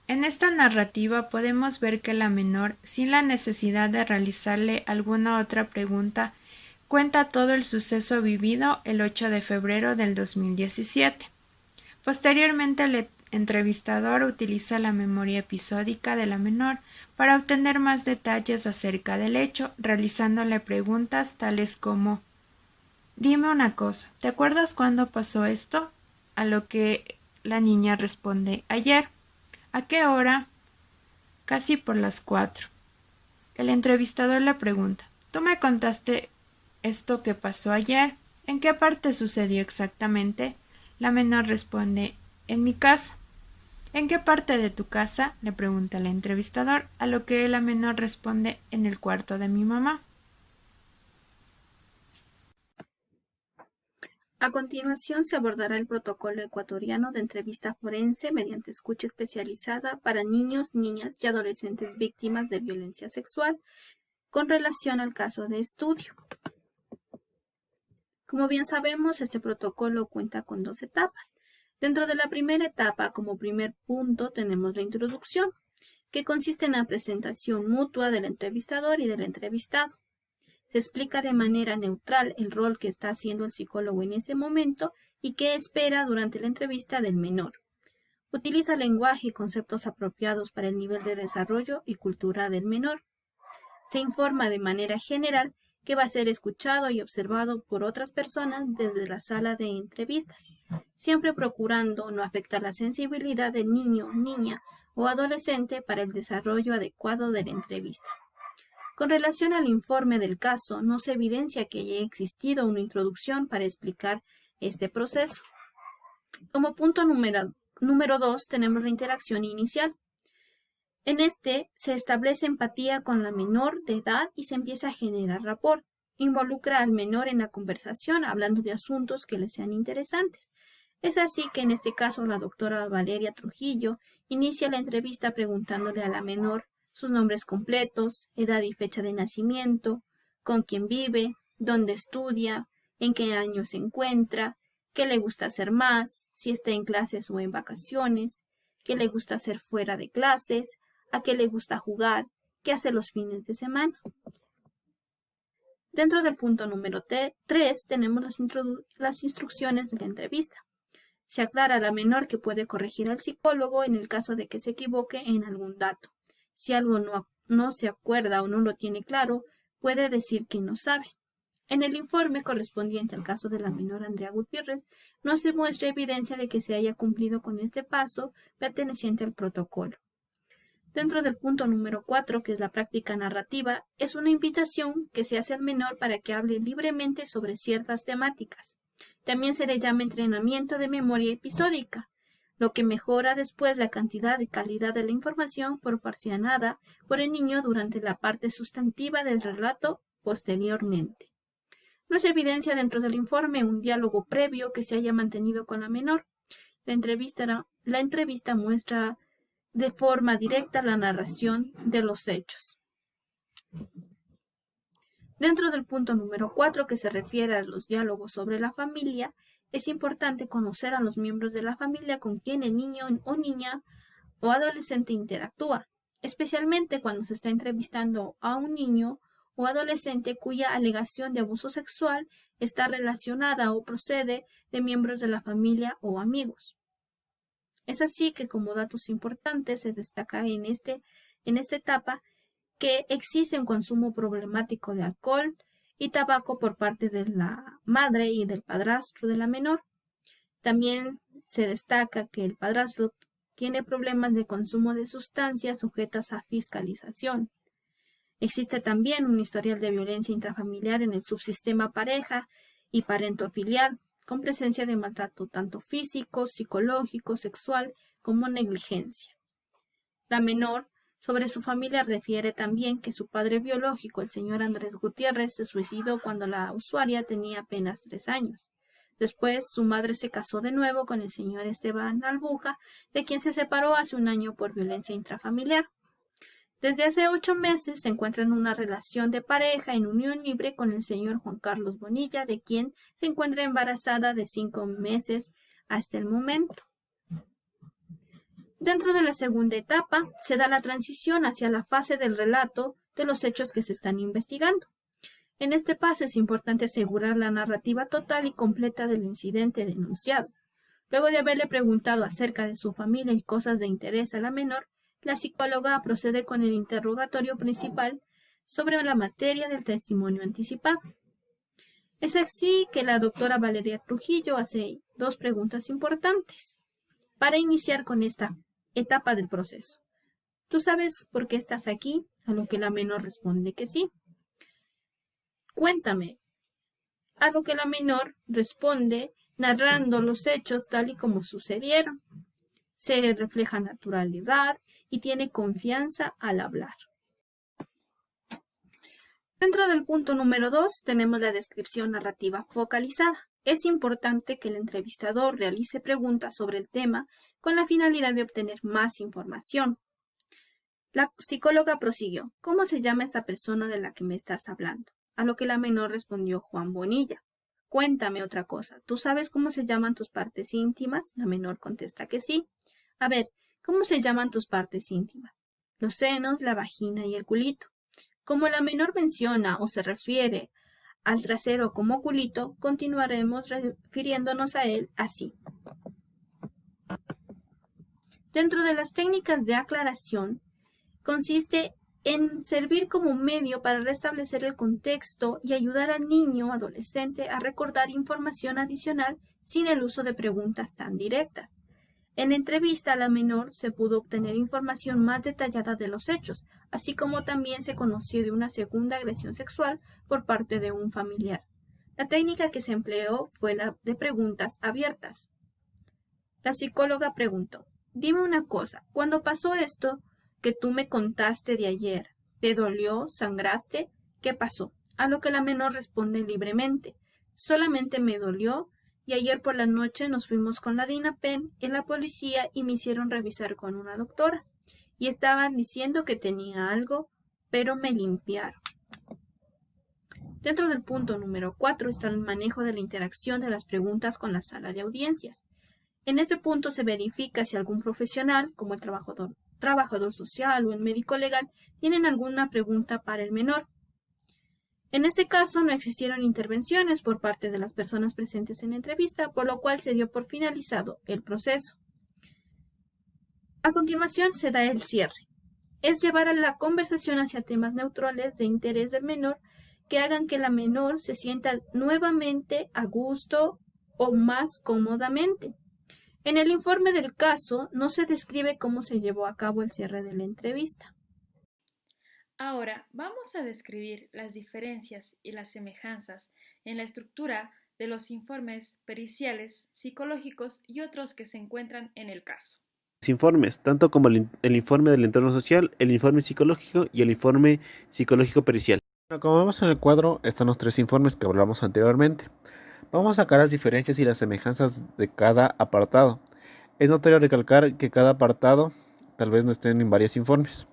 D: En esta narrativa podemos ver que la menor, sin la necesidad de realizarle alguna otra pregunta, cuenta todo el suceso vivido el 8 de febrero del 2017. Posteriormente, el entrevistador utiliza la memoria episódica de la menor para obtener más detalles acerca del hecho, realizándole preguntas tales como: «Dime una cosa, ¿te acuerdas cuándo pasó esto?», a lo que la niña responde: «Ayer». «¿A qué hora?». «Casi por las 4». El entrevistador le pregunta: «Tú me contaste esto que pasó ayer. ¿En qué parte sucedió exactamente?». La menor responde: «En mi casa». «¿En qué parte de tu casa?», le pregunta el entrevistador, a lo que la menor responde: «En el cuarto de mi mamá».
C: A continuación se abordará el protocolo ecuatoriano de entrevista forense mediante escucha especializada para niños, niñas y adolescentes víctimas de violencia sexual con relación al caso de estudio. Como bien sabemos, este protocolo cuenta con 2 etapas. Dentro de la primera etapa, como primer punto, tenemos la introducción, que consiste en la presentación mutua del entrevistador y del entrevistado. Se explica de manera neutral el rol que está haciendo el psicólogo en ese momento y qué espera durante la entrevista del menor. Utiliza lenguaje y conceptos apropiados para el nivel de desarrollo y cultura del menor. Se informa de manera general que va a ser escuchado y observado por otras personas desde la sala de entrevistas, siempre procurando no afectar la sensibilidad del niño, niña o adolescente para el desarrollo adecuado de la entrevista. Con relación al informe del caso, no se evidencia que haya existido una introducción para explicar este proceso. Como punto número 2 tenemos la interacción inicial. En este se establece empatía con la menor de edad y se empieza a generar rapport. Involucra al menor en la conversación hablando de asuntos que le sean interesantes. Es así que en este caso la doctora Valeria Trujillo inicia la entrevista preguntándole a la menor sus nombres completos, edad y fecha de nacimiento, con quién vive, dónde estudia, en qué año se encuentra, qué le gusta hacer más, si está en clases o en vacaciones, qué le gusta hacer fuera de clases, a qué le gusta jugar, qué hace los fines de semana. Dentro del punto número 3 tenemos las instrucciones de la entrevista. Se aclara a la menor que puede corregir al psicólogo en el caso de que se equivoque en algún dato. Si algo no se acuerda o no lo tiene claro, puede decir que no sabe. En el informe correspondiente al caso de la menor Andrea Gutiérrez, no se muestra evidencia de que se haya cumplido con este paso perteneciente al protocolo. Dentro del punto número 4, que es la práctica narrativa, es una invitación que se hace al menor para que hable libremente sobre ciertas temáticas. También se le llama entrenamiento de memoria episódica, lo que mejora después la cantidad y calidad de la información proporcionada por el niño durante la parte sustantiva del relato posteriormente. No se evidencia dentro del informe un diálogo previo que se haya mantenido con la menor. La entrevista muestra de forma directa la narración de los hechos.
D: Dentro del punto número 4, que se refiere a los diálogos sobre la familia, es importante conocer a los miembros de la familia con quien el niño o niña o adolescente interactúa, especialmente cuando se está entrevistando a un niño o adolescente cuya alegación de abuso sexual está relacionada o procede de miembros de la familia o amigos. Es así que, como datos importantes, se destaca en esta etapa que existe un consumo problemático de alcohol y tabaco por parte de la madre y del padrastro de la menor. También se destaca que el padrastro tiene problemas de consumo de sustancias sujetas a fiscalización. Existe también un historial de violencia intrafamiliar en el subsistema pareja y parentofilial, con presencia de maltrato tanto físico, psicológico, sexual como negligencia. La menor sobre su familia refiere también que su padre biológico, el señor Andrés Gutiérrez, se suicidó cuando la usuaria tenía apenas 3 años. Después, su madre se casó de nuevo con el señor Esteban Albuja, de quien se separó hace un año por violencia intrafamiliar. Desde hace 8 meses se encuentra en una relación de pareja en unión libre con el señor Juan Carlos Bonilla, de quien se encuentra embarazada de 5 meses hasta el momento. Dentro de la segunda etapa se da la transición hacia la fase del relato de los hechos que se están investigando. En este paso es importante asegurar la narrativa total y completa del incidente denunciado. Luego de haberle preguntado acerca de su familia y cosas de interés a la menor, la psicóloga procede con el interrogatorio principal sobre la materia del testimonio anticipado. Es así que la doctora Valeria Trujillo hace 2 preguntas importantes para iniciar con esta etapa del proceso. ¿Tú sabes por qué estás aquí? A lo que la menor responde que sí. Cuéntame. A lo que la menor responde narrando los hechos tal y como sucedieron. Se refleja naturalidad y tiene confianza al hablar. Dentro del punto número 2 tenemos la descripción narrativa focalizada. Es importante que el entrevistador realice preguntas sobre el tema con la finalidad de obtener más información. La psicóloga prosiguió: ¿cómo se llama esta persona de la que me estás hablando? A lo que la menor respondió: Juan Bonilla. Cuéntame otra cosa. ¿Tú sabes cómo se llaman tus partes íntimas? La menor contesta que sí. A ver, ¿cómo se llaman tus partes íntimas? Los senos, la vagina y el culito. Como la menor menciona o se refiere al trasero como culito, continuaremos refiriéndonos a él así. Dentro de las técnicas de aclaración, consiste en servir como medio para restablecer el contexto y ayudar al niño o adolescente a recordar información adicional sin el uso de preguntas tan directas. En la entrevista a la menor se pudo obtener información más detallada de los hechos, así como también se conoció de una segunda agresión sexual por parte de un familiar. La técnica que se empleó fue la de preguntas abiertas. La psicóloga preguntó: dime una cosa, cuando pasó esto que tú me contaste de ayer, ¿te dolió? ¿Sangraste? ¿Qué pasó? A lo que la menor responde libremente: solamente me dolió. Y ayer por la noche nos fuimos con la DINAPEN y la policía y me hicieron revisar con una doctora. Y estaban diciendo que tenía algo, pero me limpiaron. Dentro del punto número 4 está el manejo de la interacción de las preguntas con la sala de audiencias. En este punto se verifica si algún profesional, como el trabajador social o el médico legal, tienen alguna pregunta para el menor. En este caso no existieron intervenciones por parte de las personas presentes en la entrevista, por lo cual se dio por finalizado el proceso. A continuación se da el cierre. Es llevar a la conversación hacia temas neutrales de interés del menor que hagan que la menor se sienta nuevamente a gusto o más cómodamente. En el informe del caso no se describe cómo se llevó a cabo el cierre de la entrevista.
A: Ahora vamos a describir las diferencias y las semejanzas en la estructura de los informes periciales, psicológicos y otros que se encuentran en el caso.
F: Los informes, tanto como el informe del entorno social, el informe psicológico y el informe psicológico pericial. Bueno, como vemos en el cuadro, están los 3 informes que hablamos anteriormente. Vamos a sacar las diferencias y las semejanzas de cada apartado. Es notorio recalcar que cada apartado tal vez no estén en varios informes.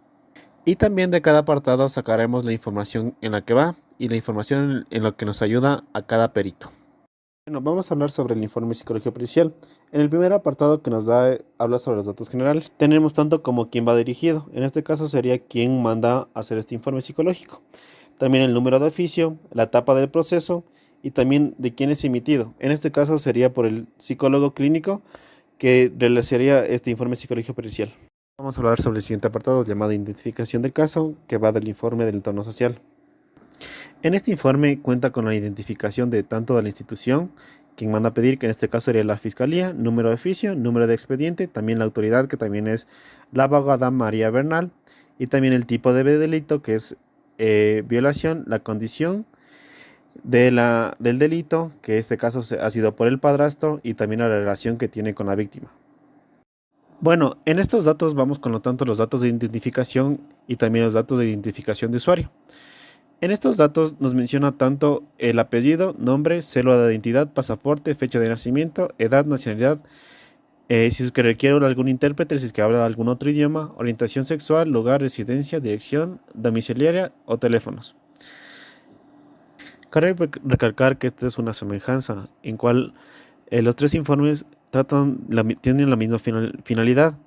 F: Y también de cada apartado sacaremos la información en la que va y la información en lo que nos ayuda a cada perito. Bueno, vamos a hablar sobre el informe psicológico pericial. En el primer apartado que nos da, habla sobre los datos generales. Tenemos tanto como quién va dirigido. En este caso sería quién manda a hacer este informe psicológico. También el número de oficio, la etapa del proceso y también de quién es emitido. En este caso sería por el psicólogo clínico que realizaría este informe psicológico pericial. Vamos a hablar sobre el siguiente apartado llamado identificación del caso, que va del informe del entorno social. En este informe cuenta con la identificación de tanto de la institución, quien manda a pedir, que en este caso sería la fiscalía, número de oficio, número de expediente, también la autoridad, que también es la abogada María Bernal, y también el tipo de delito, que es violación, la condición del delito, que en este caso ha sido por el padrastro, y también la relación que tiene con la víctima. Bueno, en estos datos vamos con lo tanto los datos de identificación y también los datos de identificación de usuario. En estos datos nos menciona tanto el apellido, nombre, cédula de identidad, pasaporte, fecha de nacimiento, edad, nacionalidad, si es que requiere algún intérprete, si es que habla algún otro idioma, orientación sexual, lugar, residencia, dirección, domiciliaria o teléfonos. Cabe recalcar que esta es una semejanza en cual los tres informes tienen la misma finalidad,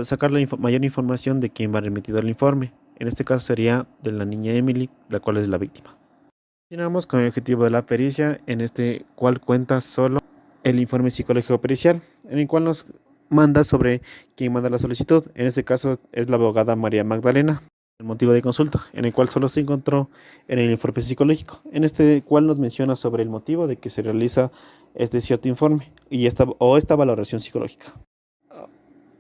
F: sacar la mayor información de quién va remitido el informe. En este caso sería de la niña Emily, la cual es la víctima. Continuamos con el objetivo de la pericia, en este cual cuenta solo el informe psicológico pericial, en el cual nos manda sobre quién manda la solicitud. En este caso es la abogada María Magdalena. El motivo de consulta, en el cual solo se encontró en el informe psicológico, en este cual nos menciona sobre el motivo de que se realiza este cierto informe y esta valoración psicológica.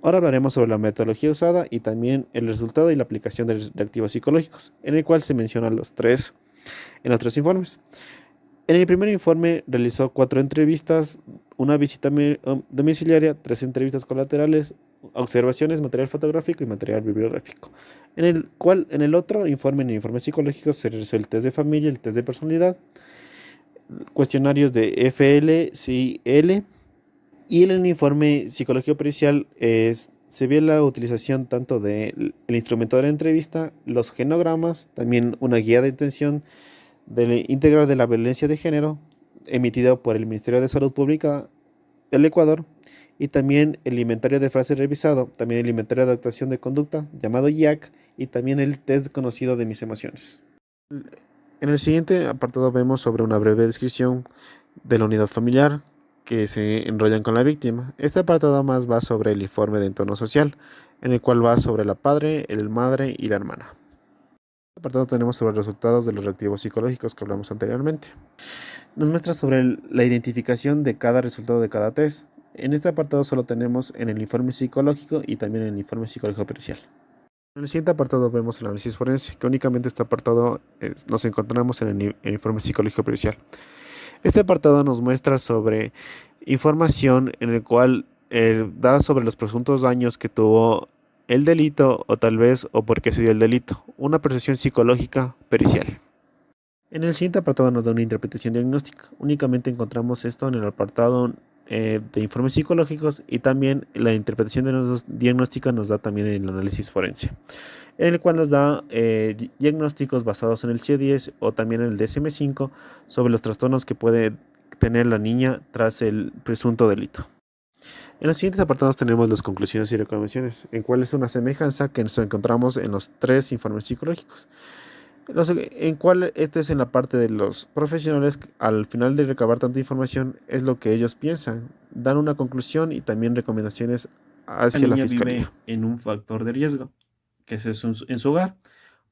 F: Ahora hablaremos sobre la metodología usada y también el resultado y la aplicación de reactivos psicológicos, en el cual se mencionan los tres informes. En el primer informe realizó 4 entrevistas, una visita domiciliaria, 3 entrevistas colaterales, observaciones, material fotográfico y material bibliográfico. En el otro informe, en el informe psicológico, se realizó el test de familia, el test de personalidad, cuestionarios de FL, CIL, y en el informe psicológico pericial se vio la utilización tanto del instrumento de la entrevista, los genogramas, también una guía de intención integral de la violencia de género emitido por el Ministerio de Salud Pública del Ecuador, y también el inventario de frases revisado, también el inventario de adaptación de conducta llamado IAC, y también el test conocido de mis emociones. En el siguiente apartado vemos sobre una breve descripción de la unidad familiar que se enrollan con la víctima. Este apartado más va sobre el informe de entorno social, en el cual va sobre la padre, el madre y la hermana. En este apartado tenemos sobre los resultados de los reactivos psicológicos que hablamos anteriormente. Nos muestra sobre la identificación de cada resultado de cada test. En este apartado solo tenemos en el informe psicológico y también en el informe psicológico pericial. En el siguiente apartado vemos el análisis forense, que únicamente este apartado nos encontramos en el informe psicológico pericial. Este apartado nos muestra sobre información en el cual da sobre los presuntos daños que tuvo el delito o tal vez o por qué se dio el delito, una percepción psicológica pericial. En el siguiente apartado nos da una interpretación diagnóstica. Únicamente encontramos esto en el apartado de informes psicológicos, y también la interpretación diagnóstica nos da también el análisis forense, en el cual nos da diagnósticos basados en el CIE-10 o también en el DSM-5 sobre los trastornos que puede tener la niña tras el presunto delito. En los siguientes apartados tenemos las conclusiones y recomendaciones, en cuál es una semejanza que nos encontramos en los 3 informes psicológicos. En cual esto es en la parte de los profesionales, al final de recabar tanta información, es lo que ellos piensan, dan una conclusión y también recomendaciones hacia la fiscalía. Vive en un factor de riesgo, que es en su hogar,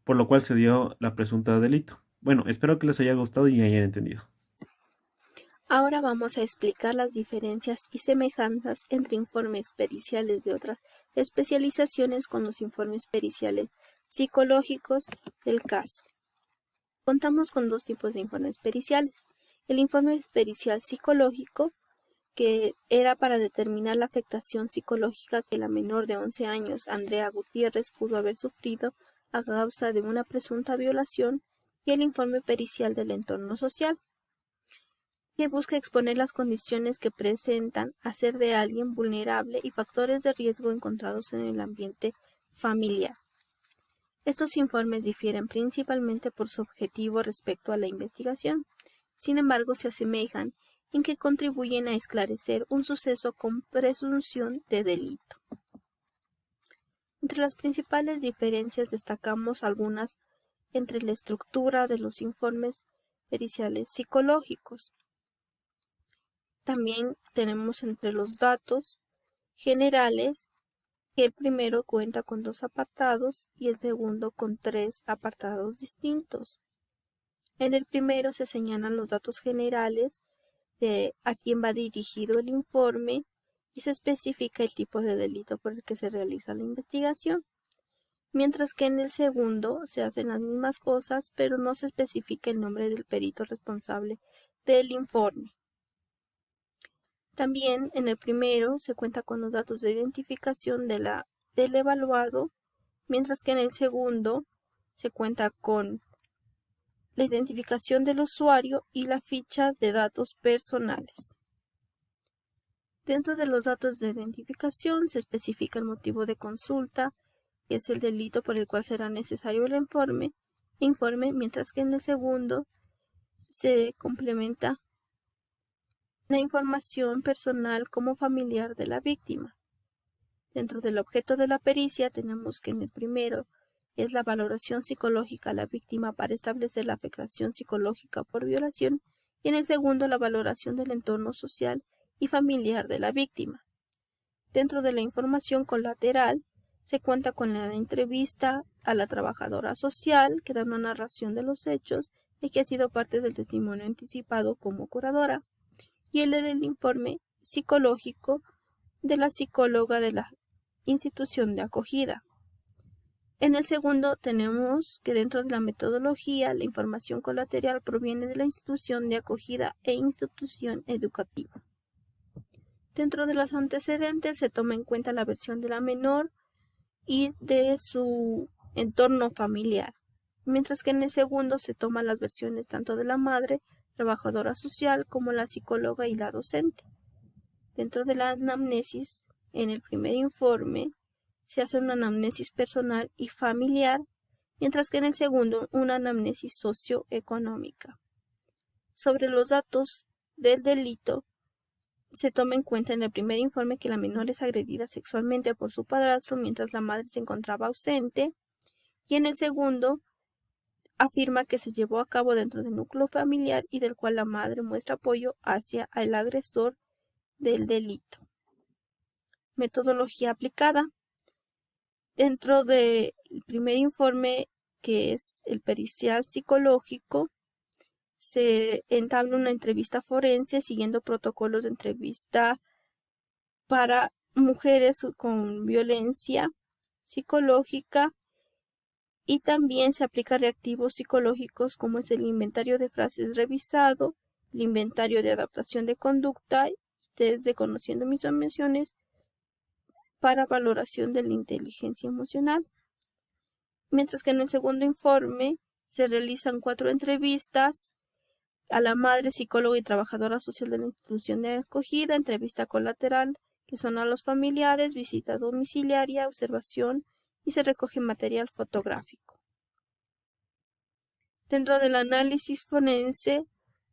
F: por lo cual se dio la presunta delito. Bueno, espero que les haya gustado y hayan entendido.
C: Ahora vamos a explicar las diferencias y semejanzas entre informes periciales de otras especializaciones con los informes periciales psicológicos del caso. Contamos con 2 tipos de informes periciales. El informe pericial psicológico, que era para determinar la afectación psicológica que la menor de 11 años, Andrea Gutiérrez, pudo haber sufrido a causa de una presunta violación, y el informe pericial del entorno social, que busca exponer las condiciones que presentan a ser de alguien vulnerable y factores de riesgo encontrados en el ambiente familiar. Estos informes difieren principalmente por su objetivo respecto a la investigación. Sin embargo, se asemejan en que contribuyen a esclarecer un suceso con presunción de delito. Entre las principales diferencias destacamos algunas entre la estructura de los informes periciales psicológicos. También tenemos entre los datos generales que el primero cuenta con 2 apartados y el segundo con 3 apartados distintos. En el primero se señalan los datos generales de a quién va dirigido el informe y se especifica el tipo de delito por el que se realiza la investigación, mientras que en el segundo se hacen las mismas cosas, pero no se especifica el nombre del perito responsable del informe. También en el primero se cuenta con los datos de identificación del evaluado, mientras que en el segundo se cuenta con la identificación del usuario y la ficha de datos personales. Dentro de los datos de identificación se especifica el motivo de consulta, que es el delito por el cual será necesario el informe, mientras que en el segundo se complementa la información personal como familiar de la víctima. Dentro del objeto de la pericia tenemos que en el primero es la valoración psicológica a la víctima para establecer la afectación psicológica por violación y en el segundo la valoración del entorno social y familiar de la víctima. Dentro de la información colateral se cuenta con la entrevista a la trabajadora social que da una narración de los hechos y que ha sido parte del testimonio anticipado como curadora, y el del informe psicológico de la psicóloga de la institución de acogida. En el segundo tenemos que dentro de la metodología la información colateral proviene de la institución de acogida e institución educativa. Dentro de los antecedentes se toma en cuenta la versión de la menor y de su entorno familiar, mientras que en el segundo se toman las versiones tanto de la madre, trabajadora social, como la psicóloga y la docente. Dentro de la anamnesis, en el primer informe, se hace una anamnesis personal y familiar, mientras que en el segundo una anamnesis socioeconómica. Sobre los datos del delito, se toma en cuenta en el primer informe que la menor es agredida sexualmente por su padrastro mientras la madre se encontraba ausente, y en el segundo afirma que se llevó a cabo dentro del núcleo familiar y del cual la madre muestra apoyo hacia el agresor del delito. Metodología aplicada. Dentro del primer informe, que es el pericial psicológico, se entabla una entrevista forense siguiendo protocolos de entrevista para mujeres con violencia psicológica y también se aplica reactivos psicológicos como es el inventario de frases revisado, el inventario de adaptación de conducta y test de conociendo mis emociones para valoración de la inteligencia emocional. Mientras que en el segundo informe se realizan 4 entrevistas a la madre, psicóloga y trabajadora social de la institución de acogida, entrevista colateral, que son a los familiares, visita domiciliaria, observación y se recoge material fotográfico. Dentro del análisis forense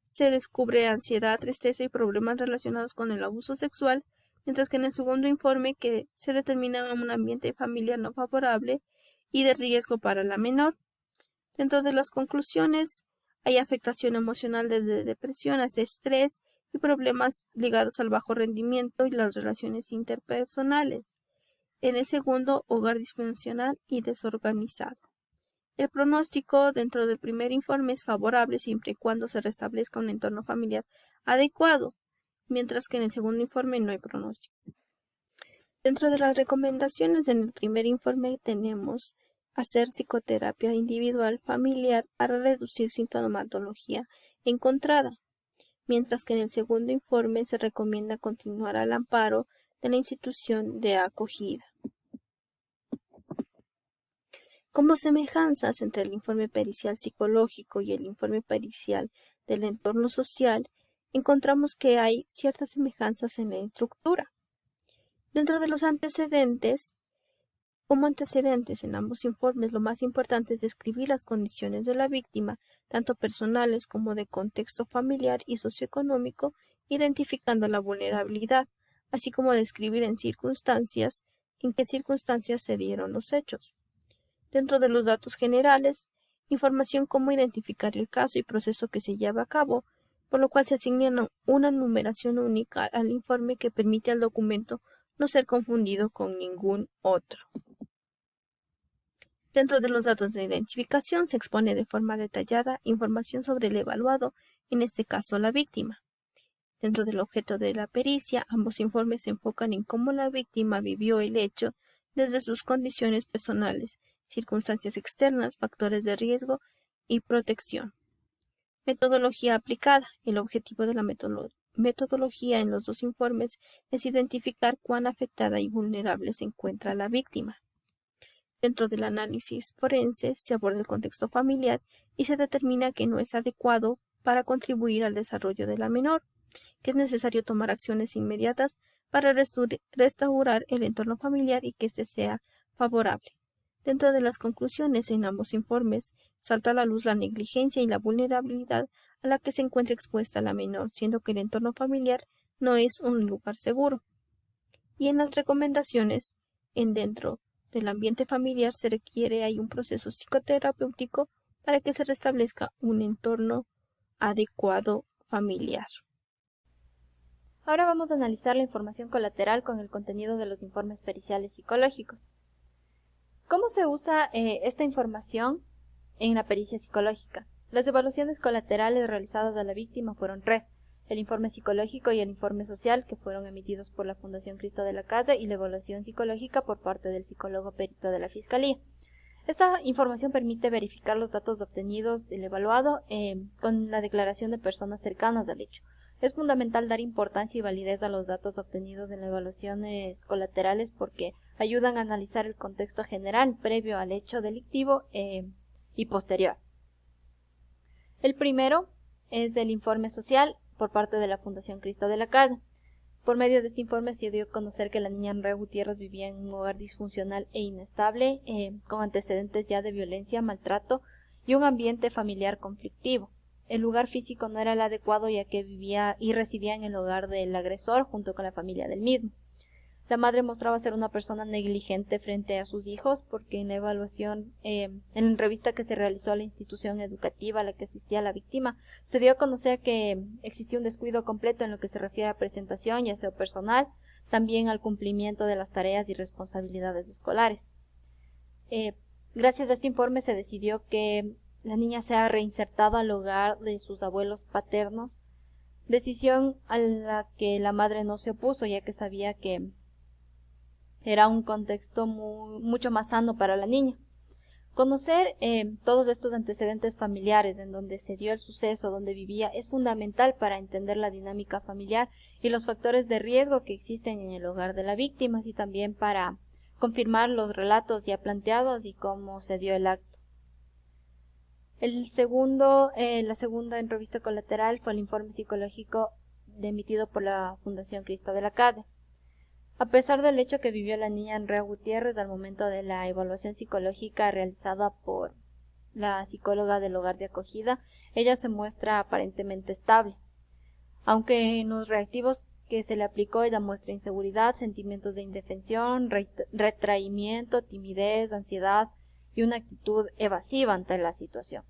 C: se descubre ansiedad, tristeza y problemas relacionados con el abuso sexual, mientras que en el segundo informe que se determina un ambiente familiar no favorable y de riesgo para la menor. Dentro de las conclusiones hay afectación emocional desde depresión hasta estrés y problemas ligados al bajo rendimiento y las relaciones interpersonales. En el segundo, hogar disfuncional y desorganizado. El pronóstico dentro del primer informe es favorable siempre y cuando se restablezca un entorno familiar adecuado, mientras que en el segundo informe no hay pronóstico. Dentro de las recomendaciones en el primer informe tenemos hacer psicoterapia individual familiar para reducir sintomatología encontrada, mientras que en el segundo informe se recomienda continuar al amparo de la institución de acogida. Como semejanzas entre el informe pericial psicológico y el informe pericial del entorno social, encontramos que hay ciertas semejanzas en la estructura. Dentro de los antecedentes,
E: Como antecedentes en ambos informes, lo más importante es describir las condiciones de la víctima, tanto personales como de contexto familiar y socioeconómico, identificando la vulnerabilidad, así como describir en qué circunstancias se dieron los hechos. Dentro de los datos generales, información cómo identificar el caso y proceso que se lleva a cabo, por lo cual se asigna una numeración única al informe que permite al documento no ser confundido con ningún otro. Dentro de los datos de identificación se expone de forma detallada información sobre el evaluado, en este caso la víctima. Dentro del objeto de la pericia, ambos informes se enfocan en cómo la víctima vivió el hecho desde sus condiciones personales, circunstancias externas, factores de riesgo y protección. Metodología aplicada. El objetivo de la metodología en los dos informes es identificar cuán afectada y vulnerable se encuentra la víctima. Dentro del análisis forense se aborda el contexto familiar y se determina que no es adecuado para contribuir al desarrollo de la menor, que es necesario tomar acciones inmediatas para restaurar el entorno familiar y que éste sea favorable. Dentro de las conclusiones en ambos informes salta a la luz la negligencia y la vulnerabilidad a la que se encuentra expuesta la menor, siendo que el entorno familiar no es un lugar seguro. Y en las recomendaciones, dentro del ambiente familiar se requiere un proceso psicoterapéutico para que se restablezca un entorno adecuado familiar.
C: Ahora vamos a analizar la información colateral con el contenido de los informes periciales psicológicos. ¿Cómo se usa esta información en la pericia psicológica? Las evaluaciones colaterales realizadas a la víctima fueron 3, el informe psicológico y el informe social, que fueron emitidos por la Fundación Cristo de la Casa, y la evaluación psicológica por parte del psicólogo perito de la Fiscalía. Esta información permite verificar los datos obtenidos del evaluado con la declaración de personas cercanas al hecho. Es fundamental dar importancia y validez a los datos obtenidos en las evaluaciones colaterales porque ayudan a analizar el contexto general previo al hecho delictivo y posterior. El primero es el informe social por parte de la Fundación Cristo de la Casa. Por medio de este informe se dio a conocer que la niña Andrea Gutiérrez vivía en un hogar disfuncional e inestable, con antecedentes ya de violencia, maltrato y un ambiente familiar conflictivo. El lugar físico no era el adecuado ya que vivía y residía en el hogar del agresor junto con la familia del mismo. La madre mostraba ser una persona negligente frente a sus hijos porque en la evaluación, en la entrevista que se realizó a la institución educativa a la que asistía la víctima, se dio a conocer que existía un descuido completo en lo que se refiere a presentación y aseo personal, también al cumplimiento de las tareas y responsabilidades escolares. Gracias a este informe se decidió que la niña sea reinsertada al hogar de sus abuelos paternos, decisión a la que la madre no se opuso ya que sabía que era un contexto mucho más sano para la niña. Conocer todos estos antecedentes familiares en donde se dio el suceso, donde vivía, es fundamental para entender la dinámica familiar y los factores de riesgo que existen en el hogar de la víctima, y también para confirmar los relatos ya planteados y cómo se dio el acto. La segunda entrevista colateral fue el informe psicológico emitido por la Fundación Cristo de la Casa. A pesar del hecho que vivió la niña Andrea Gutiérrez al momento de la evaluación psicológica realizada por la psicóloga del hogar de acogida, ella se muestra aparentemente estable. Aunque en los reactivos que se le aplicó ella muestra inseguridad, sentimientos de indefensión, retraimiento, timidez, ansiedad y una actitud evasiva ante la situación.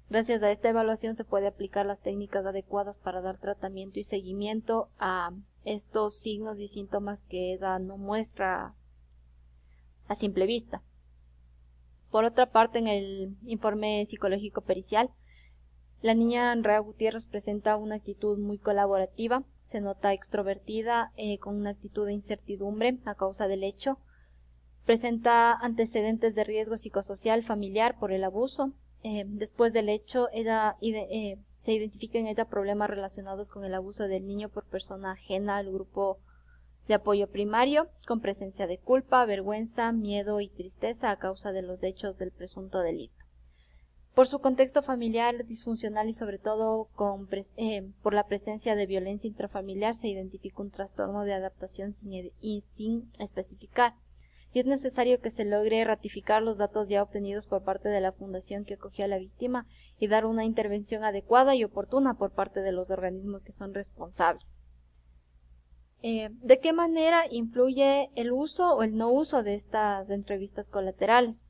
C: Gracias a esta evaluación se puede aplicar las técnicas adecuadas para dar tratamiento y seguimiento a estos signos y síntomas que ella no muestra a simple vista. Por otra parte, en el informe psicológico pericial, la niña Andrea Gutiérrez presenta una actitud muy colaborativa, se nota extrovertida, con una actitud de incertidumbre a causa del hecho, presenta antecedentes de riesgo psicosocial familiar por el abuso. Después del hecho, se identifican en ella problemas relacionados con el abuso del niño por persona ajena al grupo de apoyo primario, con presencia de culpa, vergüenza, miedo y tristeza a causa de los hechos del presunto delito. Por su contexto familiar disfuncional y sobre todo por la presencia de violencia intrafamiliar, se identifica un trastorno de adaptación sin especificar, y es necesario que se logre ratificar los datos ya obtenidos por parte de la fundación que acogió a la víctima y dar una intervención adecuada y oportuna por parte de los organismos que son responsables. ¿De qué manera influye el uso o el no uso de estas entrevistas colaterales?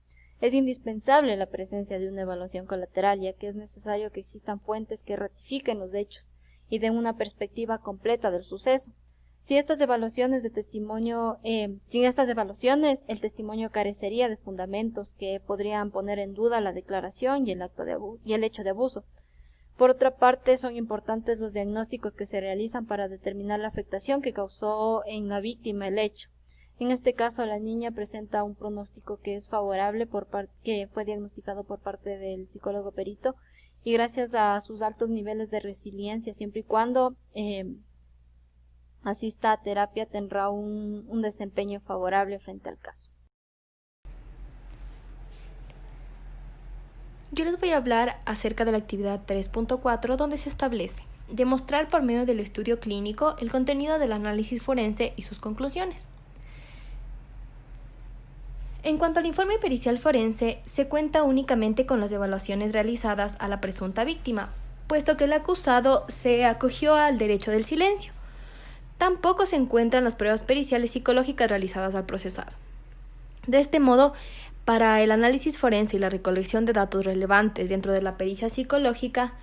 C: Es indispensable la presencia de una evaluación colateral, ya que es necesario que existan fuentes que ratifiquen los hechos y den una perspectiva completa del suceso. Sin estas evaluaciones, el testimonio carecería de fundamentos que podrían poner en duda la declaración y el hecho de abuso. Por otra parte, son importantes los diagnósticos que se realizan para determinar la afectación que causó en la víctima el hecho. En este caso, la niña presenta un pronóstico que es favorable que fue diagnosticado por parte del psicólogo perito, y gracias a sus altos niveles de resiliencia, siempre y cuando asista a terapia, tendrá un desempeño favorable frente al caso.
G: Yo les voy a hablar acerca de la actividad 3.4, donde se establece demostrar por medio del estudio clínico el contenido del análisis forense y sus conclusiones. En cuanto al informe pericial forense, se cuenta únicamente con las evaluaciones realizadas a la presunta víctima, puesto que el acusado se acogió al derecho del silencio. Tampoco se encuentran las pruebas periciales psicológicas realizadas al procesado. De este modo, para el análisis forense y la recolección de datos relevantes dentro de la pericia psicológica,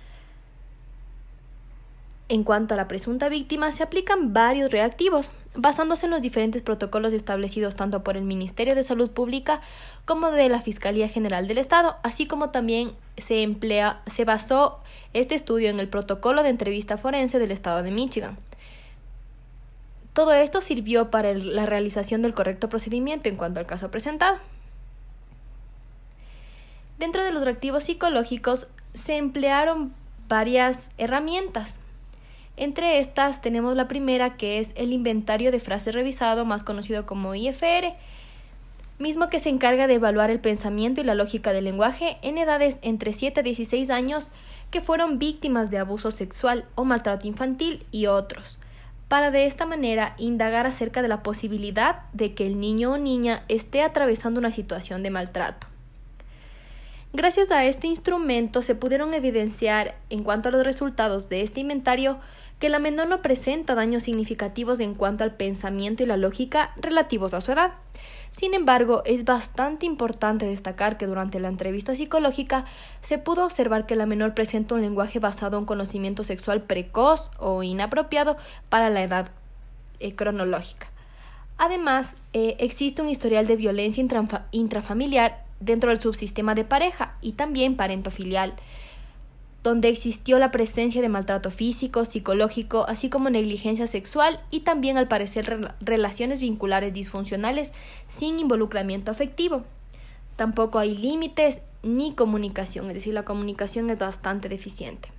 G: en cuanto a la presunta víctima, se aplican varios reactivos, basándose en los diferentes protocolos establecidos tanto por el Ministerio de Salud Pública como de la Fiscalía General del Estado, así como también se basó este estudio en el protocolo de entrevista forense del Estado de Michigan. Todo esto sirvió para la realización del correcto procedimiento en cuanto al caso presentado. Dentro de los reactivos psicológicos se emplearon varias herramientas. Entre estas tenemos la primera, que es el inventario de frases revisado, más conocido como IFR, mismo que se encarga de evaluar el pensamiento y la lógica del lenguaje en edades entre 7 a 16 años que fueron víctimas de abuso sexual o maltrato infantil y otros, para de esta manera indagar acerca de la posibilidad de que el niño o niña esté atravesando una situación de maltrato. Gracias a este instrumento se pudieron evidenciar, en cuanto a los resultados de este inventario, que la menor no presenta daños significativos en cuanto al pensamiento y la lógica relativos a su edad. Sin embargo, es bastante importante destacar que durante la entrevista psicológica se pudo observar que la menor presenta un lenguaje basado en conocimiento sexual precoz o inapropiado para la edad cronológica. Además, existe un historial de violencia intrafamiliar dentro del subsistema de pareja y también parentofilial, donde existió la presencia de maltrato físico, psicológico, así como negligencia sexual y también, al parecer, relaciones vinculares disfuncionales sin involucramiento afectivo. Tampoco hay límites ni comunicación, es decir, la comunicación es bastante deficiente.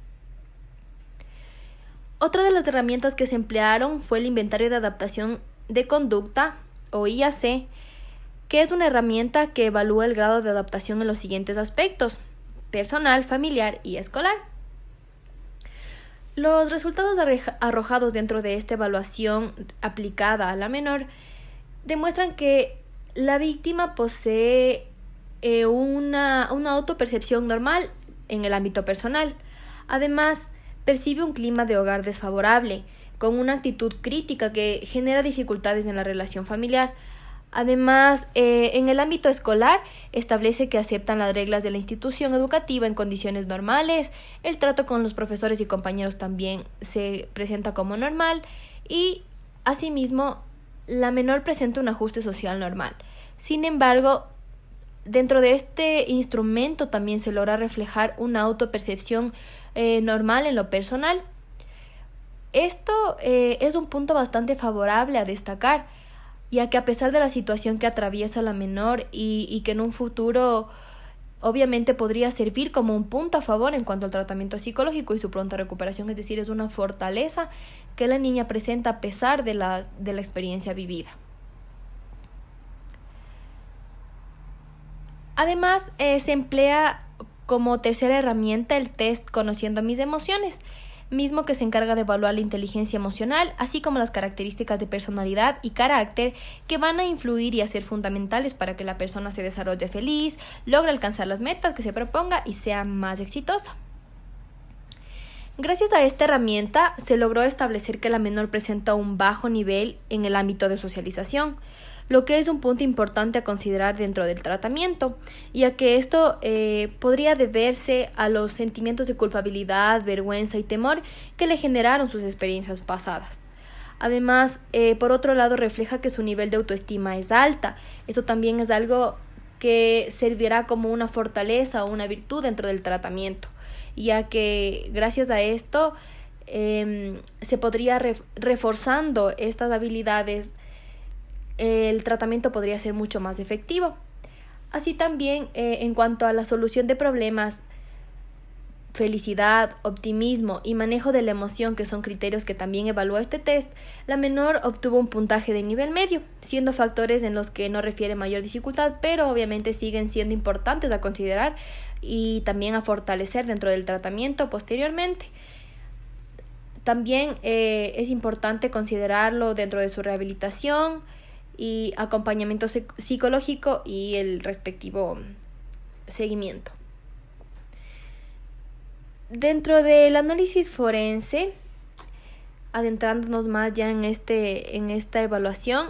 G: Otra de las herramientas que se emplearon fue el inventario de adaptación de conducta, o IAC, que es una herramienta que evalúa el grado de adaptación en los siguientes aspectos: personal, familiar y escolar. Los resultados arrojados dentro de esta evaluación aplicada a la menor demuestran que la víctima posee una autopercepción normal en el ámbito personal. Además, percibe un clima de hogar desfavorable, con una actitud crítica que genera dificultades en la relación familiar. Además, en el ámbito escolar, establece que aceptan las reglas de la institución educativa en condiciones normales, el trato con los profesores y compañeros también se presenta como normal y, asimismo, la menor presenta un ajuste social normal. Sin embargo, dentro de este instrumento también se logra reflejar una autopercepción normal en lo personal. Esto es un punto bastante favorable a destacar, ya que a pesar de la situación que atraviesa la menor y que en un futuro obviamente podría servir como un punto a favor en cuanto al tratamiento psicológico y su pronta recuperación, es decir, es una fortaleza que la niña presenta a pesar de la experiencia vivida. Además, se emplea como tercera herramienta el test Conociendo mis emociones, mismo que se encarga de evaluar la inteligencia emocional, así como las características de personalidad y carácter que van a influir y a ser fundamentales para que la persona se desarrolle feliz, logre alcanzar las metas que se proponga y sea más exitosa. Gracias a esta herramienta se logró establecer que la menor presenta un bajo nivel en el ámbito de socialización, lo que es un punto importante a considerar dentro del tratamiento, ya que esto podría deberse a los sentimientos de culpabilidad, vergüenza y temor que le generaron sus experiencias pasadas. Además, por otro lado, refleja que su nivel de autoestima es alta. Esto también es algo que servirá como una fortaleza o una virtud dentro del tratamiento, ya que gracias a esto se podría reforzando estas habilidades, el tratamiento podría ser mucho más efectivo. Así también, en cuanto a la solución de problemas, felicidad, optimismo y manejo de la emoción, que son criterios que también evalúa este test, la menor obtuvo un puntaje de nivel medio, siendo factores en los que no refiere mayor dificultad, pero obviamente siguen siendo importantes a considerar y también a fortalecer dentro del tratamiento posteriormente. También es importante considerarlo dentro de su rehabilitación y acompañamiento psicológico y el respectivo seguimiento. Dentro del análisis forense, adentrándonos más ya en esta evaluación,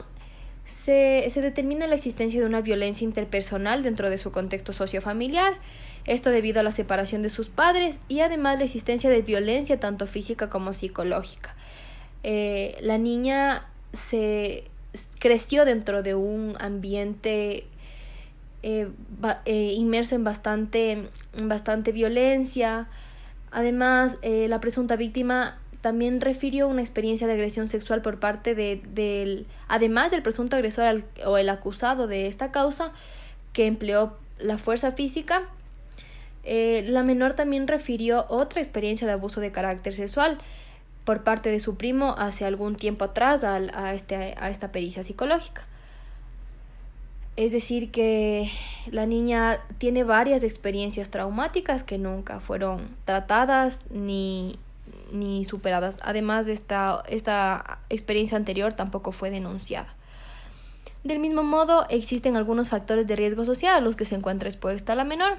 G: se determina la existencia de una violencia interpersonal dentro de su contexto sociofamiliar, esto debido a la separación de sus padres y además la existencia de violencia tanto física como psicológica. La niña creció dentro de un ambiente inmerso en bastante violencia. Además, la presunta víctima también refirió una experiencia de agresión sexual por parte además del presunto agresor o el acusado de esta causa, que empleó la fuerza física. La menor también refirió otra experiencia de abuso de carácter sexual por parte de su primo hace algún tiempo atrás a esta pericia psicológica. Es decir, que la niña tiene varias experiencias traumáticas que nunca fueron tratadas ni superadas. Además, esta experiencia anterior tampoco fue denunciada. Del mismo modo, existen algunos factores de riesgo social a los que se encuentra expuesta la menor,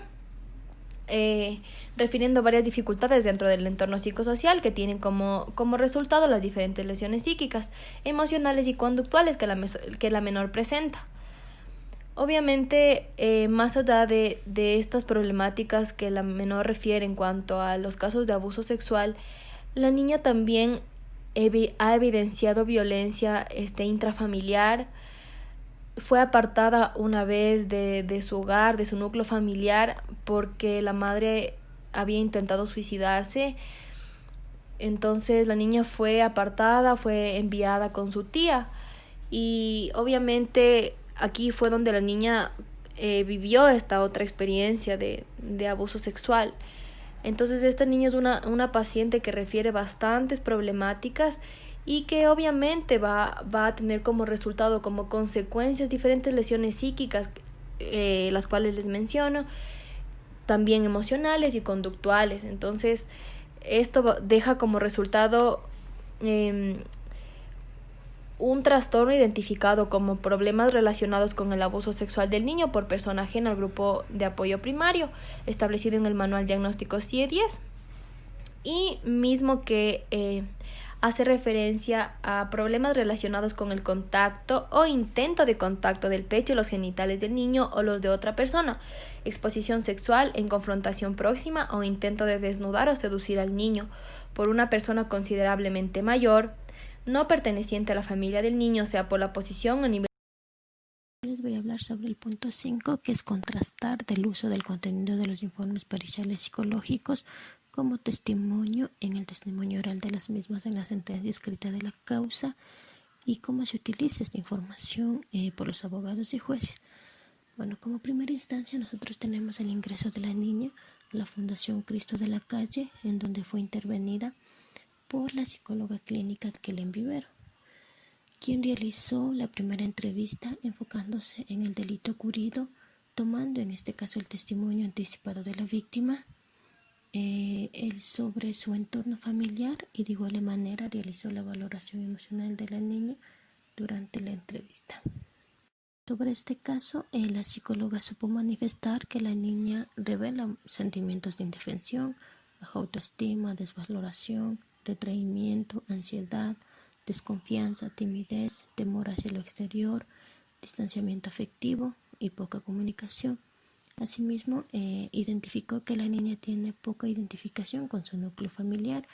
G: refiriendo varias dificultades dentro del entorno psicosocial que tienen como resultado las diferentes lesiones psíquicas, emocionales y conductuales que la menor presenta. Obviamente, más allá de estas problemáticas que la menor refiere en cuanto a los casos de abuso sexual, la niña también ha evidenciado violencia intrafamiliar. Fue apartada una vez de su hogar, de su núcleo familiar, porque la madre había intentado suicidarse. Entonces la niña fue apartada, fue enviada con su tía y obviamente aquí fue donde la niña vivió esta otra experiencia de abuso sexual. Entonces esta niña es una paciente que refiere bastantes problemáticas y que obviamente va a tener como resultado, como consecuencias, diferentes lesiones psíquicas, las cuales les menciono, también emocionales y conductuales. Entonces esto deja como resultado un trastorno identificado como problemas relacionados con el abuso sexual del niño por persona ajena al grupo de apoyo primario, establecido en el Manual Diagnóstico CIE-10, y mismo que hace referencia a problemas relacionados con el contacto o intento de contacto del pecho y los genitales del niño o los de otra persona, exposición sexual en confrontación próxima o intento de desnudar o seducir al niño por una persona considerablemente mayor, no perteneciente a la familia del niño, sea por la posición o nivel.
H: Les voy a hablar sobre el punto 5, que es contrastar del uso del contenido de los informes periciales psicológicos como testimonio en el testimonio oral de las mismas en la sentencia escrita de la causa y cómo se utiliza esta información por los abogados y jueces. Bueno, como primera instancia nosotros tenemos el ingreso de la niña a la Fundación Cristo de la Calle, en donde fue intervenida por la psicóloga clínica Kellen Vivero, quien realizó la primera entrevista enfocándose en el delito ocurrido, tomando en este caso el testimonio anticipado de la víctima él sobre su entorno familiar y de igual manera realizó la valoración emocional de la niña durante la entrevista. Sobre este caso, la psicóloga supo manifestar que la niña revela sentimientos de indefensión, baja autoestima, desvaloración, retraimiento, ansiedad, desconfianza, timidez, temor hacia lo exterior, distanciamiento afectivo y poca comunicación. Asimismo, identificó que la niña tiene poca identificación con su núcleo familiar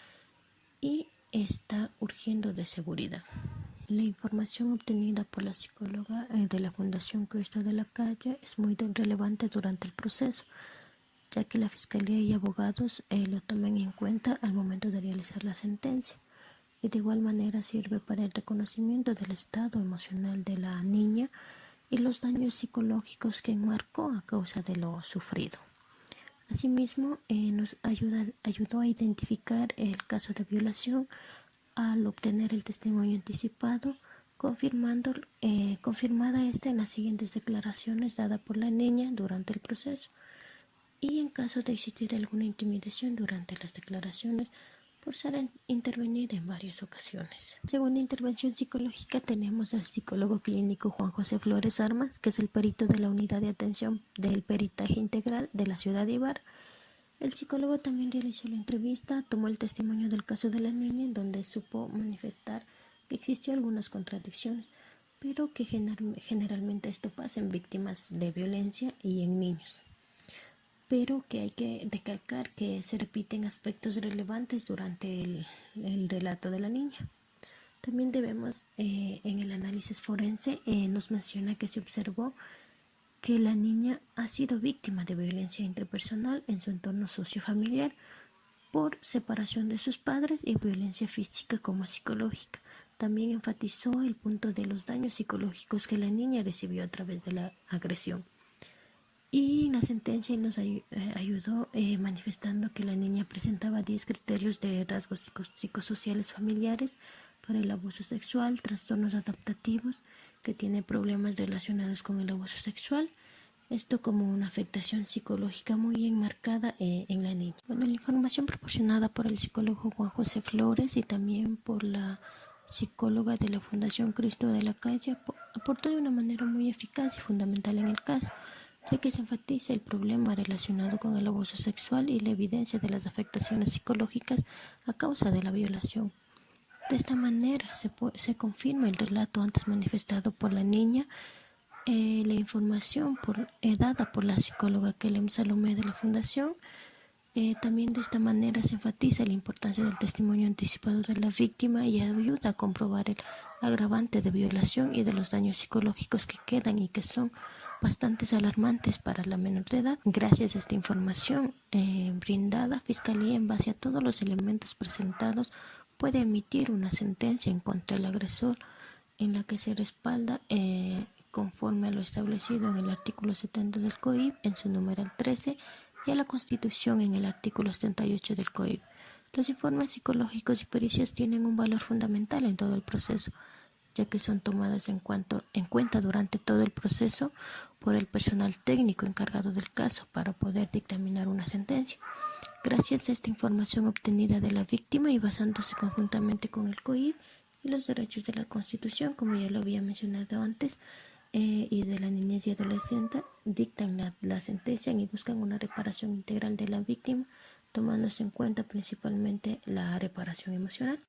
H: y está urgiendo de seguridad. La información obtenida por la psicóloga de la Fundación Cristo de la Calle es muy relevante durante el proceso, ya que la Fiscalía y abogados lo toman en cuenta al momento de realizar la sentencia. Y de igual manera sirve para el reconocimiento del estado emocional de la niña y los daños psicológicos que enmarcó a causa de lo sufrido. Asimismo, nos ayudó a identificar el caso de violación al obtener el testimonio anticipado, confirmada en las siguientes declaraciones dadas por la niña durante el proceso y en caso de existir alguna intimidación durante las declaraciones por ser intervenida en varias ocasiones. Segunda intervención psicológica tenemos al psicólogo clínico Juan José Flores Armas, que es el perito de la Unidad de Atención del Peritaje Integral de la ciudad de Ibarra. El psicólogo también realizó la entrevista, tomó el testimonio del caso de la niña, en donde supo manifestar que existió algunas contradicciones, pero que generalmente esto pasa en víctimas de violencia y en niños. Pero que hay que recalcar que se repiten aspectos relevantes durante el relato de la niña. También debemos, en el análisis forense, nos menciona que se observó que la niña ha sido víctima de violencia interpersonal en su entorno sociofamiliar por separación de sus padres y violencia física como psicológica. También enfatizó el punto de los daños psicológicos que la niña recibió a través de la agresión. Y la sentencia nos ayudó manifestando que la niña presentaba 10 criterios de rasgos psicosociales familiares para el abuso sexual, trastornos adaptativos, que tiene problemas relacionados con el abuso sexual, esto como una afectación psicológica muy enmarcada en la niña. Bueno, la información proporcionada por el psicólogo Juan José Flores y también por la psicóloga de la Fundación Cristo de la Calle aportó de una manera muy eficaz y fundamental en el caso, ya que se enfatiza el problema relacionado con el abuso sexual y la evidencia de las afectaciones psicológicas a causa de la violación. De esta manera se confirma el relato antes manifestado por la niña, la información dada por la psicóloga Kelem Salomé de la Fundación. También de esta manera se enfatiza la importancia del testimonio anticipado de la víctima y ayuda a comprobar el agravante de violación y de los daños psicológicos que quedan y que son bastante alarmantes para la menor de edad. Gracias a esta información brindada, Fiscalía, en base a todos los elementos presentados, puede emitir una sentencia en contra del agresor en la que se respalda conforme a lo establecido en el artículo 70 del COIP en su numeral 13 y a la Constitución en el artículo 78 del COIP. Los informes psicológicos y pericias tienen un valor fundamental en todo el proceso, ya que son tomadas en cuenta durante todo el proceso por el personal técnico encargado del caso para poder dictaminar una sentencia. Gracias a esta información obtenida de la víctima y basándose conjuntamente con el COIP y los derechos de la Constitución, como ya lo había mencionado antes, y de la niñez y adolescente, dictan la sentencia y buscan una reparación integral de la víctima, tomándose en cuenta principalmente la reparación emocional.